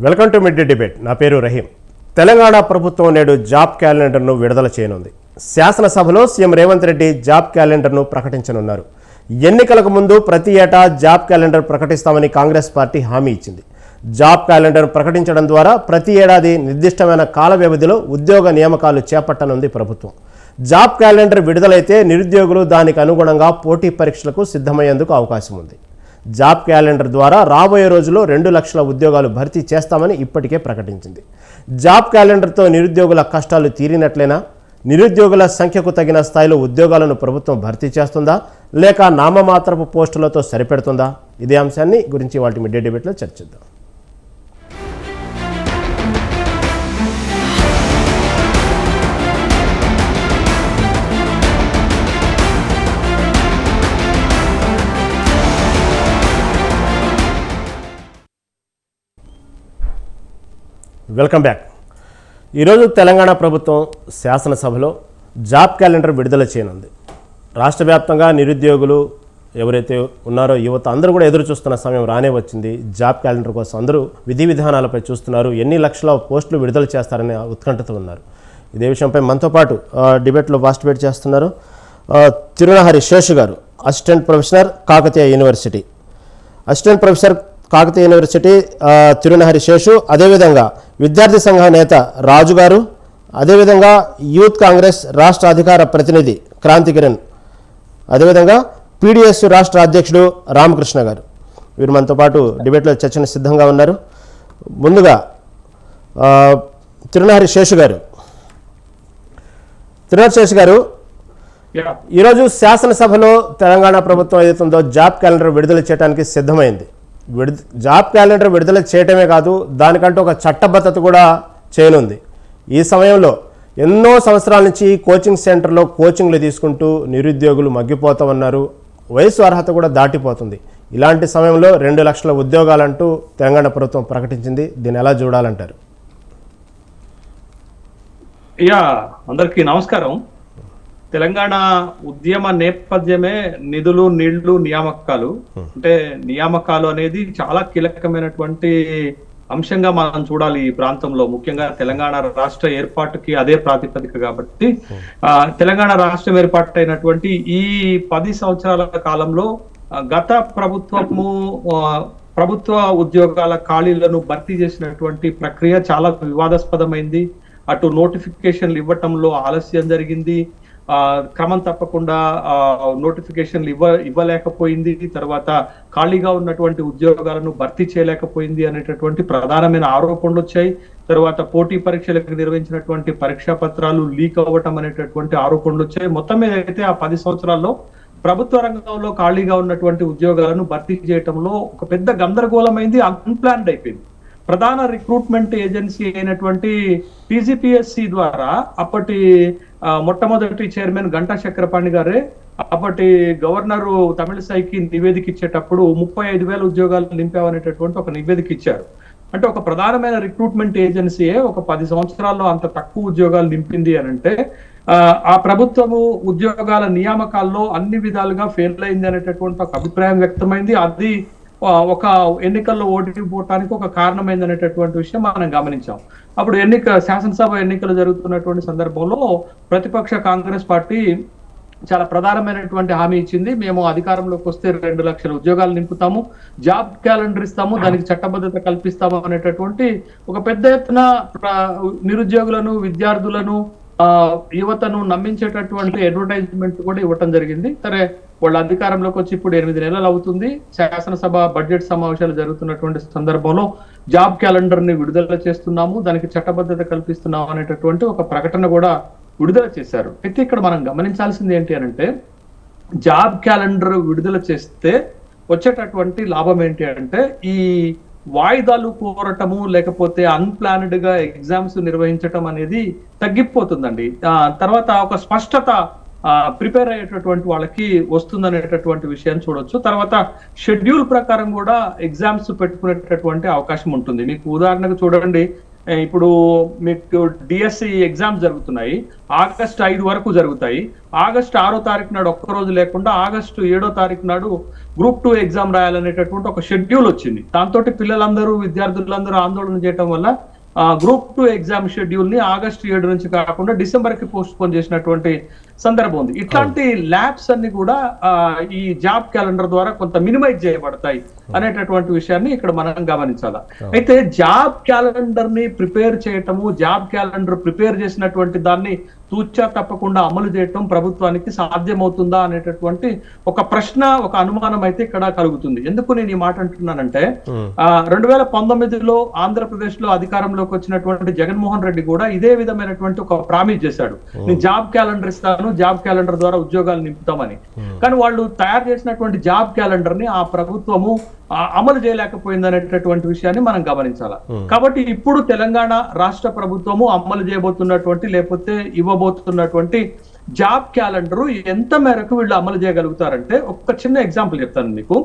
Welcome to mid day debate. నా పేరు రహీం. తెలంగాణ ప్రభుత్వం నేడు జాబ్ క్యాలెండర్ను విడుదల చేయనుంది. శాసనసభలో సీఎం రేవంత్ రెడ్డి జాబ్ క్యాలెండర్ను ప్రకటించనున్నారు. ఎన్నికలకు ముందు ప్రతి ఏటా జాబ్ క్యాలెండర్ ప్రకటిస్తామని కాంగ్రెస్ పార్టీ హామీ ఇచ్చింది. జాబ్ క్యాలెండర్ ప్రకటించడం ద్వారా ప్రతి ఏడాది నిర్దిష్టమైన కాల వ్యవధిలో ఉద్యోగ నియామకాలు చేపట్టనుంది ప్రభుత్వం. జాబ్ క్యాలెండర్ విడుదలైతే నిరుద్యోగులు దానికి అనుగుణంగా పోటీ పరీక్షలకు సిద్ధమయ్యేందుకు అవకాశం ఉంది. జాబ్ క్యాలెండర్ ద్వారా రాబోయే రోజుల్లో 2 లక్షల ఉద్యోగాలు భర్తీ చేస్తామని ఇప్పటికే ప్రకటించింది. జాబ్ క్యాలెండర్తో నిరుద్యోగుల కష్టాలు తీరినట్లేనా? నిరుద్యోగుల సంఖ్యకు తగిన స్థాయిలో ఉద్యోగాలను ప్రభుత్వం భర్తీ చేస్తుందా, లేక నామమాత్రపు పోస్టులతో సరిపెడుతుందా? ఇదే అంశాన్ని గురించి వాటి మిడ్ డే డిబేట్లో చర్చిద్దాం. Welcome back. ఈరోజు తెలంగాణ ప్రభుత్వం శాసనసభలో జాబ్ క్యాలెండర్ విడుదల చేయనుంది. రాష్ట్ర వ్యాప్తంగా నిరుద్యోగులు ఎవరైతే ఉన్నారో యువత అందరూ కూడా ఎదురు చూస్తున్న సమయం రానే వచ్చింది. జాబ్ క్యాలెండర్ కోసం అందరూ విధి విధానాలపై చూస్తున్నారు. ఎన్ని లక్షల పోస్టులు విడుదల చేస్తారనే ఉత్కంఠతో ఉన్నారు. ఇదే విషయంపై మనతో పాటు డిబేట్లో పార్టిసిపేట్ చేస్తున్నారు Tirunahari Seshu garu, assistant professor Kakatiya university. Assistant professor Kakatiya university Tirunahari Seshu, అదేవిధంగా విద్యార్థి సంఘ నేత రాజు గారు, అదేవిధంగా యూత్ కాంగ్రెస్ రాష్ట్ర అధికార ప్రతినిధి క్రాంతి కిరణ్, అదేవిధంగా పీడిఎస్ రాష్ట్ర అధ్యక్షుడు రామకృష్ణ గారు. వీరు మనతో పాటు డిబేట్లో చర్చను సిద్ధంగా ఉన్నారు. ముందుగా తిరునహరి శేషు గారు. తిరునహరి శేషు గారు, ఈరోజు శాసనసభలో తెలంగాణ ప్రభుత్వం ఏదైతుందో జాబ్ క్యాలెండర్ విడుదల చేయడానికి సిద్ధమైంది. జాబ్ క్యాలెండర్ విడుదల చేయటమే కాదు, దానికంటూ ఒక చట్టబద్ధత కూడా చేయనుంది. ఈ సమయంలో ఎన్నో సంవత్సరాల నుంచి కోచింగ్ సెంటర్లో కోచింగ్లు తీసుకుంటూ నిరుద్యోగులు మగ్గిపోతామన్నారు. వయసు అర్హత కూడా దాటిపోతుంది. ఇలాంటి సమయంలో 2 లక్షల ఉద్యోగాలంటూ తెలంగాణ ప్రభుత్వం ప్రకటించింది. దీన్ని ఎలా చూడాలంటారు? అందరికీ నమస్కారం. తెలంగాణ ఉద్యమ నేపథ్యమే నిధులు, నీళ్లు, నియామకాలు. అంటే నియామకాలు అనేది చాలా కీలకమైనటువంటి అంశంగా మనం చూడాలి ఈ ప్రాంతంలో. ముఖ్యంగా తెలంగాణ రాష్ట్ర ఏర్పాటుకి అదే ప్రాతిపదిక కాబట్టి తెలంగాణ రాష్ట్రం ఏర్పాటైనటువంటి ఈ 10 సంవత్సరాల కాలంలో గత ప్రభుత్వ ఉద్యోగాల ఖాళీలను భర్తీ చేసినటువంటి ప్రక్రియ చాలా వివాదాస్పదమైంది. అటు నోటిఫికేషన్లు ఇవ్వటంలో ఆలస్యం జరిగింది, క్రమం తప్పకుండా నోటిఫికేషన్లు ఇవ్వలేకపోయింది, తర్వాత ఖాళీగా ఉన్నటువంటి ఉద్యోగాలను భర్తీ చేయలేకపోయింది అనేటటువంటి ప్రధానమైన ఆరోపణలు వచ్చాయి. తర్వాత పోటీ పరీక్షలకు నిర్వహించినటువంటి పరీక్షా పత్రాలు లీక్ అవ్వటం అనేటటువంటి ఆరోపణలు వచ్చాయి. మొత్తం మీద అయితే ఆ 10 సంవత్సరాల్లో ప్రభుత్వ రంగంలో ఖాళీగా ఉన్నటువంటి ఉద్యోగాలను భర్తీ చేయటంలో ఒక పెద్ద గందరగోళమైంది, అన్ప్లాన్డ్ అయిపోయింది. ప్రధాన రిక్రూట్మెంట్ ఏజెన్సీ అయినటువంటి టీజీపీఎస్సీ ద్వారా అప్పటి మొట్టమొదటి చైర్మన్ గంటా చక్రపాణి గారే అప్పటి గవర్నరు తమిళసైకి నివేదిక ఇచ్చేటప్పుడు 35,000 ఉద్యోగాలు నింపామనేటటువంటి ఒక నివేదిక ఇచ్చారు. అంటే ఒక ప్రధానమైన రిక్రూట్మెంట్ ఏజెన్సీయే ఒక 10 సంవత్సరాల్లో అంత తక్కువ ఉద్యోగాలు నింపింది అని అంటే ఆ ప్రభుత్వము ఉద్యోగాల నియామకాల్లో అన్ని విధాలుగా ఫెయిల్ అయింది అనేటటువంటి ఒక అభిప్రాయం వ్యక్తమైంది. అది ఒక ఎన్నికల్లో ఓడిపోవటానికి ఒక కారణమైంది అనేటటువంటి విషయం మనం గమనించాం. అప్పుడు శాసనసభ ఎన్నికలు జరుగుతున్నటువంటి సందర్భంలో ప్రతిపక్ష కాంగ్రెస్ పార్టీ చాలా ప్రధానమైనటువంటి హామీ ఇచ్చింది. మేము అధికారంలోకి వస్తే 2 లక్షల ఉద్యోగాలు నింపుతాము, జాబ్ క్యాలెండర్ ఇస్తాము, దానికి చట్టబద్ధత కల్పిస్తాము అనేటటువంటి ఒక పెద్ద ఎత్తున నిరుద్యోగులను, విద్యార్థులను, యువతను నమ్మించేటటువంటి అడ్వర్టైజ్మెంట్ కూడా ఇవ్వటం జరిగింది. సరే, వాళ్ళ అధికారంలోకి వచ్చి ఇప్పుడు 8 నెలలు అవుతుంది. శాసనసభ బడ్జెట్ సమావేశాలు జరుగుతున్నటువంటి సందర్భంలో జాబ్ క్యాలెండర్ ని విడుదల చేస్తున్నాము, దానికి చట్టబద్ధత కల్పిస్తున్నాము అనేటటువంటి ఒక ప్రకటన కూడా విడుదల చేశారు. అయితే ఇక్కడ మనం గమనించాల్సింది ఏంటి అని అంటే, జాబ్ క్యాలెండర్ విడుదల చేస్తే వచ్చేటటువంటి లాభం ఏంటి అంటే, ఈ వాయిదాలు కోరటము లేకపోతే అన్ప్లాన్డ్ గా ఎగ్జామ్స్ నిర్వహించటం అనేది తగ్గిపోతుందండి. తర్వాత ఒక స్పష్టత ప్రిపేర్ అయ్యేటటువంటి వాళ్ళకి వస్తుందనేటటువంటి విషయాన్ని చూడొచ్చు. తర్వాత షెడ్యూల్ ప్రకారం కూడా ఎగ్జామ్స్ పెట్టుకునేటటువంటి అవకాశం ఉంటుంది. మీకు ఉదాహరణకు చూడండి, ఇప్పుడు మీకు డిఎస్సి ఎగ్జామ్స్ జరుగుతున్నాయి, ఆగస్టు 5 వరకు జరుగుతాయి. ఆగస్టు 6వ తారీఖు నాడు ఒక్కరోజు లేకుండా ఆగస్టు 7వ తారీఖు నాడు గ్రూప్ 2 ఎగ్జామ్ రాయాలనేటటువంటి ఒక షెడ్యూల్ వచ్చింది. దాంతో పిల్లలందరూ విద్యార్థులందరూ ఆందోళన చేయడం వల్ల గ్రూప్ 2 ఎగ్జామ్ షెడ్యూల్ ని ఆగస్టు 7 నుంచి కాకుండా డిసెంబర్ కి పోస్ట్ పోన్ చేసినటువంటి సందర్భం ఉంది. ఇట్లాంటి ల్యాబ్స్ అన్ని కూడా ఈ జాబ్ క్యాలెండర్ ద్వారా కొంత మినిమైజ్ చేయబడతాయి అనేటటువంటి విషయాన్ని ఇక్కడ మనం గమనించాలి. అయితే జాబ్ క్యాలెండర్ ని ప్రిపేర్ చేయటము, జాబ్ క్యాలెండర్ ప్రిపేర్ చేసినటువంటి దాన్ని తూచా తప్పకుండా అమలు చేయటం ప్రభుత్వానికి సాధ్యమవుతుందా అనేటటువంటి ఒక ప్రశ్న, ఒక అనుమానం అయితే ఇక్కడ కలుగుతుంది. ఎందుకు నేను ఈ మాట అంటున్నానంటే 2019లో ఆంధ్రప్రదేశ్ లో అధికారంలోకి వచ్చినటువంటి జగన్మోహన్ రెడ్డి కూడా ఇదే విధమైనటువంటి ఒక ప్రామిస్ చేశాడు, నేను జాబ్ క్యాలెండర్ ఇస్తాను, జాబ్ క్యాలెండర్ ద్వారా ఉద్యోగాలు నింపుతామని. కానీ వాళ్ళు తయారు చేసినటువంటి జాబ్ క్యాలెండర్ ని ఆ ప్రభుత్వము అమలు చేయలేకపోయింది అనేటటువంటి విషయాన్ని మనం గమనించాలి. కాబట్టి ఇప్పుడు తెలంగాణ రాష్ట్ర ప్రభుత్వము అమలు చేయబోతున్నటువంటి లేకపోతే ఇవ్వబోతున్నటువంటి జాబ్ క్యాలెండర్ ఎంత మేరకు వీళ్ళు అమలు చేయగలుగుతారంటే ఒక చిన్న ఎగ్జాంపుల్ చెప్తాను మీకు.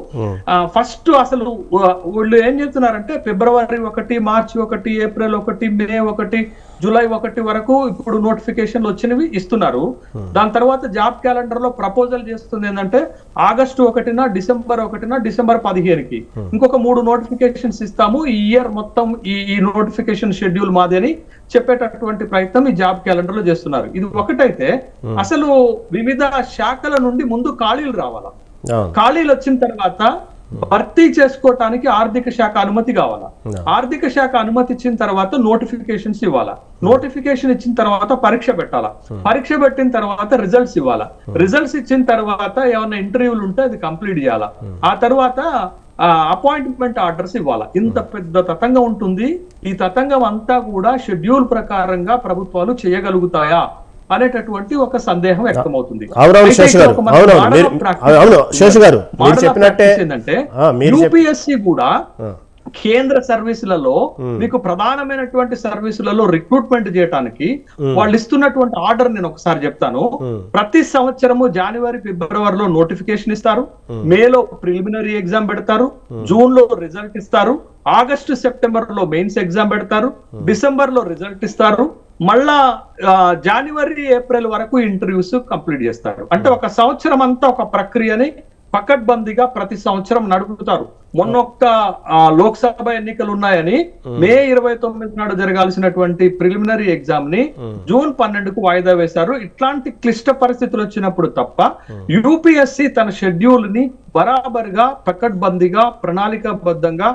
ఫస్ట్ అసలు వీళ్ళు ఏం చెప్తున్నారంటే ఫిబ్రవరి 1, మార్చి 1, ఏప్రిల్ 1, మే 1, జూలై 1 వరకు ఇప్పుడు నోటిఫికేషన్లు వచ్చినవి ఇస్తున్నారు. దాని తర్వాత జాబ్ క్యాలెండర్ లో ప్రపోజల్ చేస్తుంది ఏంటంటే ఆగస్టు 1న, డిసెంబర్ 1న, డిసెంబర్ 15కి ఇంకొక 3 నోటిఫికేషన్స్ ఇస్తాము, ఈ ఇయర్ మొత్తం ఈ నోటిఫికేషన్ షెడ్యూల్ మాది అని చెప్పేటటువంటి ప్రయత్నం ఈ జాబ్ క్యాలెండర్ లో చేస్తున్నారు. ఇది ఒకటైతే అసలు వివిధ శాఖల నుండి ముందు ఖాళీలు రావాలా, ఖాళీలు వచ్చిన తర్వాత భర్తీ చేసుకోవటానికి ఆర్థిక శాఖ అనుమతి కావాలా, ఆర్థిక శాఖ అనుమతి ఇచ్చిన తర్వాత నోటిఫికేషన్స్ ఇవ్వాలా, నోటిఫికేషన్ ఇచ్చిన తర్వాత పరీక్ష పెట్టాలా, పరీక్ష పెట్టిన తర్వాత రిజల్ట్స్ ఇవ్వాలా, రిజల్ట్స్ ఇచ్చిన తర్వాత ఏమైనా ఇంటర్వ్యూలు ఉంటే అది కంప్లీట్ చేయాలా, ఆ తర్వాత అపాయింట్మెంట్ ఆర్డర్స్ ఇవ్వాలా. ఇంత పెద్ద తతంగం ఉంటుంది. ఈ తతంగం అంతా కూడా షెడ్యూల్ ప్రకారంగా ప్రభుత్వాలు చేయగలుగుతాయా అనేటటువంటి ఒక సందేహం వ్యక్తమవుతుంది. ఏంటంటే యూపీఎస్సీ కూడా కేంద్ర సర్వీసులలో మీకు ప్రధానమైనటువంటి సర్వీసులలో రిక్రూట్మెంట్ చేయడానికి వాళ్ళు ఇస్తున్నటువంటి ఆర్డర్ నేను ఒకసారి చెప్తాను. ప్రతి సంవత్సరము జనవరి, ఫిబ్రవరిలో నోటిఫికేషన్ ఇస్తారు, మేలో ప్రిలిమినరీ ఎగ్జామ్ పెడతారు, జూన్ లో రిజల్ట్ ఇస్తారు, ఆగస్టు, సెప్టెంబర్ లో మెయిన్స్ ఎగ్జామ్ పెడతారు, డిసెంబర్ లో రిజల్ట్ ఇస్తారు, మళ్ళా జనవరి, ఏప్రిల్ వరకు ఇంటర్వ్యూస్ కంప్లీట్ చేస్తారు. అంటే ఒక సంవత్సరం అంతా ఒక ప్రక్రియని పకడ్బందీగా ప్రతి సంవత్సరం నడుపుతారు. మొన్నొక్క లోక్సభ ఎన్నికలు ఉన్నాయని మే 29 నాడు జరగాల్సినటువంటి ప్రిలిమినరీ ఎగ్జామ్ ని జూన్ 12కు వాయిదా వేశారు. ఇట్లాంటి క్లిష్ట పరిస్థితులు వచ్చినప్పుడు తప్ప యూపీఎస్సీ తన షెడ్యూల్ ని బరాబర్గా పకడ్బందీగా ప్రణాళికాబద్ధంగా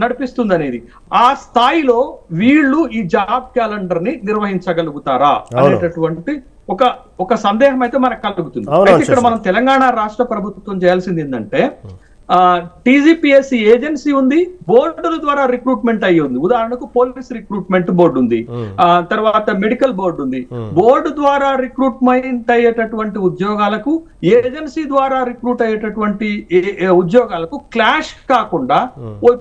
నడిపిస్తుంది అనేది. ఆ స్థాయిలో వీళ్ళు ఈ జాబ్ క్యాలెండర్ ని నిర్వహించగలుగుతారా అనేటటువంటి ఒక సందేహం అయితే మనకు కలుగుతుంది. ఇక్కడ మనం తెలంగాణ రాష్ట్ర ప్రభుత్వం చేయాల్సింది ఏంటంటే టీజీపీఎస్సీ ఏజెన్సీ ఉంది, బోర్డుల ద్వారా రిక్రూట్మెంట్ అయ్యి ఉంది. ఉదాహరణకు పోలీస్ రిక్రూట్మెంట్ బోర్డు ఉంది, తర్వాత మెడికల్ బోర్డు ఉంది. బోర్డు ద్వారా రిక్రూట్మెంట్ అయ్యేటటువంటి ఉద్యోగాలకు ఏజెన్సీ ద్వారా రిక్రూట్ అయ్యేటటువంటి ఉద్యోగాలకు క్లాష్ కాకుండా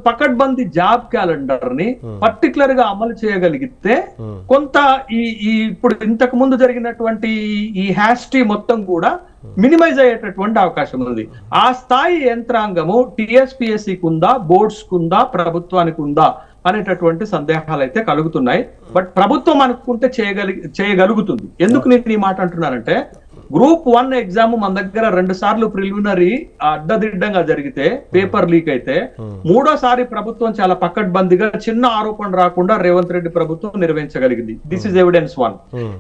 పకడ్బందీ జాబ్ క్యాలెండర్ ని పర్టికులర్ గా అమలు చేయగలిగితే కొంత ఇప్పుడు ఇంతకు ముందు జరిగినటువంటి ఈ హ్యాస్టీ మొత్తం కూడా మినిమైజ్ అయ్యేటటువంటి అవకాశం ఉంది. ఆ స్థాయి యంత్రాంగము టీఎస్పీఎస్సీకి ఉందా, బోర్డ్స్ కుందా, ప్రభుత్వానికి ఉందా అనేటటువంటి సందేహాలు అయితే కలుగుతున్నాయి. బట్ ప్రభుత్వం అనుకుంటే చేయగలుగుతుంది. ఎందుకు నేను ఈ మాట అంటున్నానంటే గ్రూప్ 1 ఎగ్జామ్ మన దగ్గర 2 సార్లు ప్రిలిమినరీ అడ్డదిడ్డంగా జరిగితే పేపర్ లీక్ అయితే 3వ ప్రభుత్వం చాలా పకడ్బందీగా చిన్న ఆరోపణ రాకుండా రేవంత్ రెడ్డి ప్రభుత్వం నిర్వహించగలిగింది. This is evidence 1.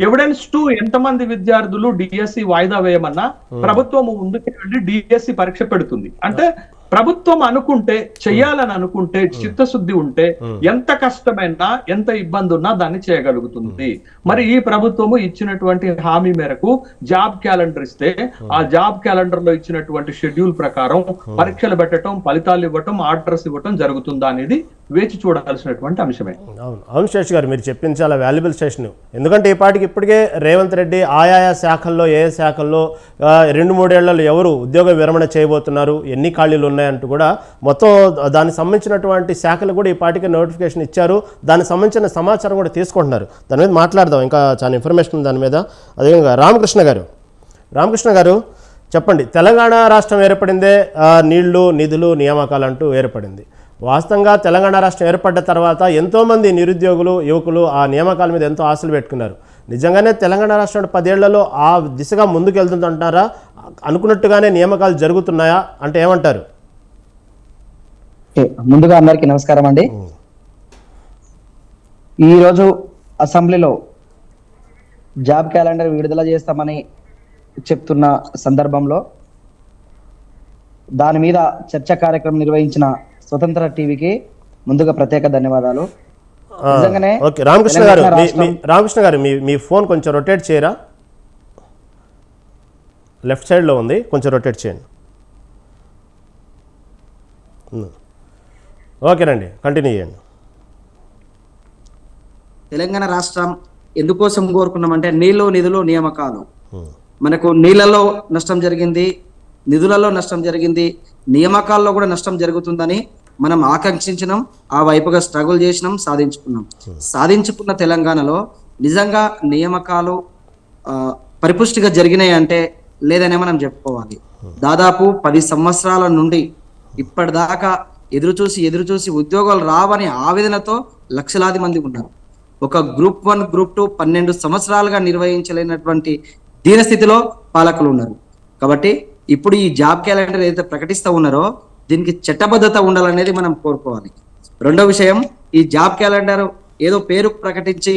ఎవిడెన్స్ 2, ఎంతమంది విద్యార్థులు డిఎస్సి వాయిదా వేయమన్నా ప్రభుత్వం ముందుకు వెళ్ళి డిఎస్సి పరీక్ష పెడుతుంది. అంటే ప్రభుత్వం అనుకుంటే, చెయ్యాలని అనుకుంటే, చిత్తశుద్ధి ఉంటే ఎంత కష్టమైనా ఎంత ఇబ్బంది ఉన్నా దాన్ని చేయగలుగుతుంది. మరి ఈ ప్రభుత్వము ఇచ్చినటువంటి హామీ మేరకు జాబ్ క్యాలెండర్ ఇస్తే ఆ జాబ్ క్యాలెండర్ లో ఇచ్చినటువంటి షెడ్యూల్ ప్రకారం పరీక్షలు పెట్టడం, ఫలితాలు ఇవ్వటం, ఆర్డర్స్ ఇవ్వటం జరుగుతుందా అనేది వేచి చూడాల్సినటువంటి అంశమే. అవును శేష్ గారు, మీరు చెప్పింది చాలా వాల్యుబుల్ సెషన్. ఎందుకంటే ఈ పాటికి ఇప్పటికే రేవంత్ రెడ్డి ఆయా శాఖల్లో ఏ శాఖల్లో 2-3 ఏళ్లలో ఎవరు ఉద్యోగ విరమణ చేయబోతున్నారు, ఎన్ని ఖాళీలు ఉన్నాయంటూ కూడా మొత్తం దానికి సంబంధించినటువంటి శాఖలు కూడా ఈ పాటికి నోటిఫికేషన్ ఇచ్చారు. దానికి సంబంధించిన సమాచారం కూడా తీసుకుంటున్నారు. దాని మీద మాట్లాడదాం, ఇంకా చాలా ఇన్ఫర్మేషన్ దాని మీద. అదేవిధంగా రామకృష్ణ గారు చెప్పండి, తెలంగాణ రాష్ట్రం ఏర్పడిందే నీళ్లు, నిధులు, నియామకాలు అంటూ ఏర్పడింది. వాస్తవంగా తెలంగాణ రాష్ట్రం ఏర్పడ్డ తర్వాత ఎంతోమంది నిరుద్యోగులు యువకులు ఆ నియామకాల మీద ఎంతో ఆశలు పెట్టుకున్నారు. నిజంగానే తెలంగాణ రాష్ట్రం 10 ఏళ్లలో ఆ దిశగా ముందుకు వెళ్తుందంటారా? అనుకున్నట్టుగానే నియామకాలు జరుగుతున్నాయా అంటే ఏమంటారు? ముందుగా అందరికీ నమస్కారం అండి. ఈరోజు అసెంబ్లీలో జాబ్ క్యాలెండర్ విడుదల చేస్తామని చెప్తున్న సందర్భంలో దాని మీద చర్చ కార్యక్రమం నిర్వహించిన స్వతంత్ర టీవీకి ముందుగా ప్రత్యేక ధన్యవాదాలు. నిజంగానే ఓకే, రామకృష్ణ గారు మీ ఫోన్ కొంచెం రొటేట్ చేయరా? లెఫ్ట్ సైడ్లో ఉంది, కొంచెం రొటేట్ చేయండి. ఓకేనండి, కంటిన్యూ చేయండి. తెలంగాణ రాష్ట్రం ఎందుకోసం కోరుకున్నామంటే నీళ్లు నిధులు నియామకాలు. మనకు నీళ్లలో నష్టం జరిగింది, నిధులలో నష్టం జరిగింది, నియామకాల్లో కూడా నష్టం జరుగుతుందని మనం ఆకాంక్షించినాం, ఆ వైపుగా స్ట్రగుల్ చేసినాం, సాధించుకున్న తెలంగాణలో నిజంగా నియామకాలు పరిపుష్టిగా జరిగినాయి అంటే లేదనే మనం చెప్పుకోవాలి. దాదాపు 10 సంవత్సరాల నుండి ఇప్పటిదాకా ఎదురు చూసి ఉద్యోగాలు రావని ఆవేదనతో లక్షలాది మంది ఉన్నారు. ఒక గ్రూప్ 1 గ్రూప్ 2 12 సంవత్సరాలుగా నిర్వహించలేనటువంటి దీనస్థితిలో పాలకులు ఉన్నారు. కాబట్టి ఇప్పుడు ఈ జాబ్ క్యాలెండర్ ఏదైతే ప్రకటిస్తూ ఉన్నారో దీనికి చట్టబద్ధత ఉండాలనేది మనం కోరుకోవాలి. రెండో విషయం, ఈ జాబ్ క్యాలెండర్ ఏదో పేరు ప్రకటించి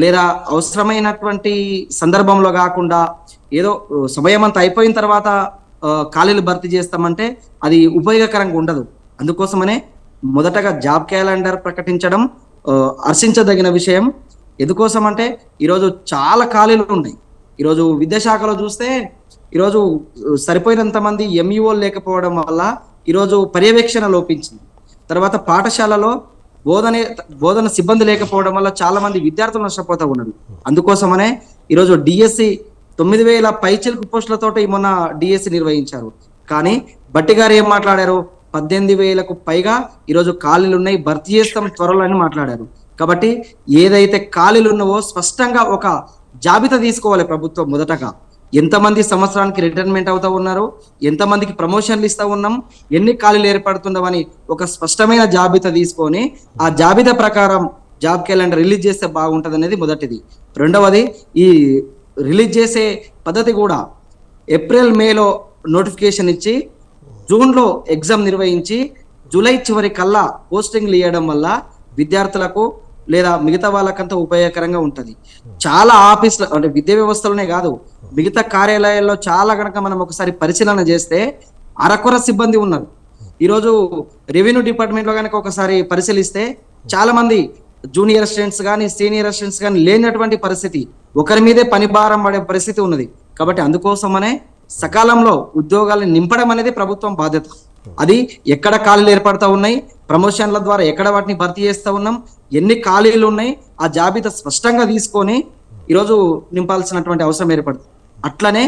లేదా అవసరమైనటువంటి సందర్భంలో కాకుండా ఏదో సమయం అంతా అయిపోయిన తర్వాత ఖాళీలు భర్తీ చేస్తామంటే అది ఉపయోగకరంగా ఉండదు. అందుకోసమనే మొదటగా జాబ్ క్యాలెండర్ ప్రకటించడం హర్షించదగిన విషయం. ఎందుకోసం అంటే ఈరోజు చాలా ఖాళీలు ఉన్నాయి. ఈరోజు విద్యాశాఖలో చూస్తే ఈరోజు సరిపోయినంత మంది ఎంఈఓలు లేకపోవడం వల్ల ఈరోజు పర్యవేక్షణ లోపించింది. తర్వాత పాఠశాలలో బోధన సిబ్బంది లేకపోవడం వల్ల చాలా మంది విద్యార్థులు నష్టపోతూ ఉన్నారు. అందుకోసమనే ఈరోజు డిఎస్సి 9,000 పైచిలుకు పోస్టులతోటి మొన్న డిఎస్సి నిర్వహించారు. కానీ బట్టి గారు ఏం మాట్లాడారు? 18,000కు పైగా ఈరోజు ఖాళీలు ఉన్నాయి, భర్తీ చేస్తాం త్వరలో అని మాట్లాడారు. కాబట్టి ఏదైతే ఖాళీలు ఉన్నావో స్పష్టంగా ఒక జాబితా తీసుకోవాలి ప్రభుత్వం. మొదటగా ఎంతమంది సంవత్సరానికి రిటైర్మెంట్ అవుతా ఉన్నారు, ఎంతమందికి ప్రమోషన్లు ఇస్తా ఉన్నాం, ఎన్ని ఖాళీలు ఏర్పడుతుండవని ఒక స్పష్టమైన జాబితా తీసుకొని ఆ జాబితా ప్రకారం జాబ్ క్యాలెండర్ రిలీజ్ చేస్తే బాగుంటుంది అనేది మొదటిది. రెండవది, ఈ రిలీజ్ చేసే పద్ధతి కూడా ఏప్రిల్ మేలో నోటిఫికేషన్ ఇచ్చి జూన్లో ఎగ్జామ్ నిర్వహించి జూలై చివరి కల్లా పోస్టింగ్లు ఇవ్వడం వల్ల విద్యార్థులకు లేదా మిగతా వాళ్ళకంతా ఉపయోగకరంగా ఉంటుంది. చాలా ఆఫీసులు అంటే విద్యా వ్యవస్థలోనే కాదు, మిగతా కార్యాలయాల్లో చాలా కనుక మనం ఒకసారి పరిశీలన చేస్తే అరకొర సిబ్బంది ఉన్నారు. ఈరోజు రెవెన్యూ డిపార్ట్మెంట్లో కనుక ఒకసారి పరిశీలిస్తే చాలా మంది జూనియర్ అసిస్టెంట్స్ కానీ సీనియర్ అసిస్టెంట్స్ కానీ లేనటువంటి పరిస్థితి, ఒకరి మీదే పని భారం పడే పరిస్థితి ఉన్నది. కాబట్టి అందుకోసమనే సకాలంలో ఉద్యోగాలను నింపడం అనేది ప్రభుత్వం బాధ్యత. అది ఎక్కడ ఖాళీలు ఏర్పడతా ఉన్నాయి, ప్రమోషన్ల ద్వారా ఎక్కడ వాటిని భర్తీ చేస్తూ ఉన్నాం, ఎన్ని ఖాళీలు ఉన్నాయి, ఆ జాబితా స్పష్టంగా తీసుకొని ఈరోజు నింపాల్సినటువంటి అవసరం ఏర్పడుతుంది. అట్లనే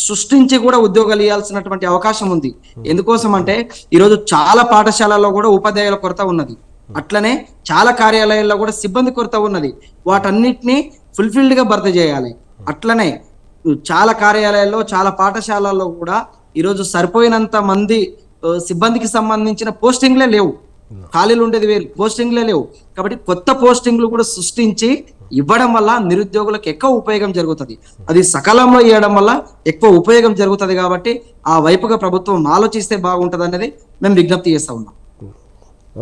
సృష్టించి కూడా ఉద్యోగాలు ఇవ్వాల్సినటువంటి అవకాశం ఉంది. ఎందుకోసం అంటే ఈరోజు చాలా పాఠశాలల్లో కూడా ఉపాధ్యాయుల కొరత ఉన్నది, అట్లనే చాలా కార్యాలయాల్లో కూడా సిబ్బంది కొరత ఉన్నది. వాటన్నిటిని ఫుల్ఫిల్డ్ గా భర్తీ చేయాలి. అట్లనే చాలా కార్యాలయాల్లో చాలా పాఠశాలల్లో కూడా ఈరోజు సరిపోయినంత మంది సిబ్బందికి సంబంధించిన పోస్టింగ్లే లేవు. ఖాళీలు ఉండేది వేరు, పోస్టింగ్లే లేవు. కాబట్టి కొత్త పోస్టింగ్లు కూడా సృష్టించి ఇవ్వడం వల్ల నిరుద్యోగులకు ఎక్కువ ఉపయోగం జరుగుతుంది. అది సకాలంలో ఇవ్వడం వల్ల ఎక్కువ ఉపయోగం జరుగుతుంది. కాబట్టి ఆ వైపుగా ప్రభుత్వం ఆలోచిస్తే బాగుంటుంది అనేది మేము విజ్ఞప్తి చేస్తా ఉన్నాం.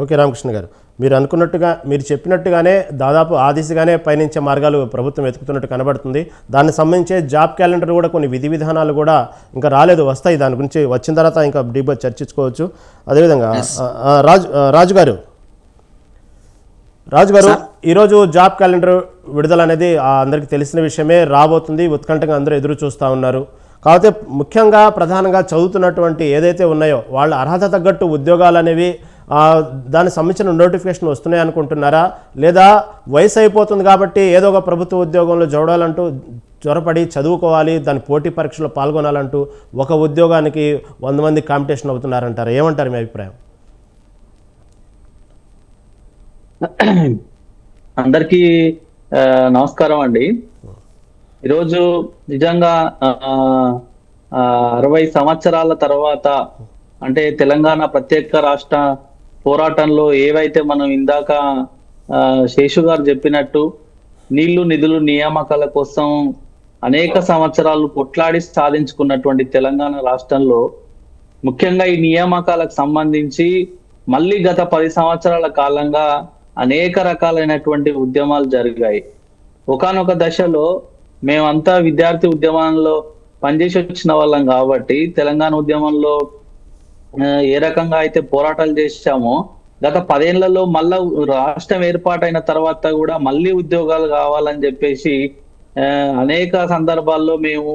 ఓకే రామకృష్ణ గారు, మీరు చెప్పినట్టుగానే దాదాపు ఆ దిశగానే పయనించే మార్గాలు ప్రభుత్వం వెతుకుతున్నట్టు కనబడుతుంది. దానికి సంబంధించే జాబ్ క్యాలెండర్ కూడా కొన్ని విధి విధానాలు కూడా ఇంకా రాలేదు, వస్తాయి. దాని గురించి వచ్చిన తర్వాత ఇంకా డీప్గా చర్చించుకోవచ్చు. అదేవిధంగా రాజు గారు ఈరోజు జాబ్ క్యాలెండర్ విడుదల అనేది అందరికీ తెలిసిన విషయమే, రాబోతుంది. ఉత్కంఠగా అందరూ ఎదురు చూస్తూ ఉన్నారు. కాకపోతే ముఖ్యంగా ప్రధానంగా చదువుతున్నటువంటి ఏదైతే ఉన్నాయో వాళ్ళ అర్హత తగ్గట్టు ఉద్యోగాలు అనేవి దానికి సంబంధించిన నోటిఫికేషన్ వస్తున్నాయి అనుకుంటున్నారా? లేదా వయసు అయిపోతుంది కాబట్టి ఏదో ఒక ప్రభుత్వ ఉద్యోగంలో చూడాలంటూ త్వరపడి చదువుకోవాలి, దాని పోటీ పరీక్షలో పాల్గొనాలంటూ ఒక ఉద్యోగానికి 100 మంది కాంపిటీషన్ అవుతున్నారంటారా? ఏమంటారు మీ అభిప్రాయం? అందరికీ నమస్కారం అండి. ఈరోజు నిజంగా 60 సంవత్సరాల తర్వాత అంటే తెలంగాణ ప్రత్యేక రాష్ట్ర పోరాటంలో ఏవైతే మనం ఇందాక శేషు గారు చెప్పినట్టు నీళ్లు నిధులు నియామకాల కోసం అనేక సంవత్సరాలు కొట్లాడి సాధించుకున్నటువంటి తెలంగాణ రాష్ట్రంలో ముఖ్యంగా ఈ నియామకాలకు సంబంధించి మళ్ళీ గత 10 సంవత్సరాల కాలంగా అనేక రకాలైనటువంటి ఉద్యమాలు జరిగాయి. ఒకానొక దశలో మేమంతా విద్యార్థి ఉద్యమంలో పనిచేసి వచ్చిన వాళ్ళం కాబట్టి తెలంగాణ ఉద్యమంలో ఏ రకంగా అయితే పోరాటాలు చేశామో గత 10 ఏళ్లలో మళ్ళా రాష్ట్రం ఏర్పాటైన తర్వాత కూడా మళ్ళీ ఉద్యోగాలు కావాలని చెప్పేసి అనేక సందర్భాల్లో మేము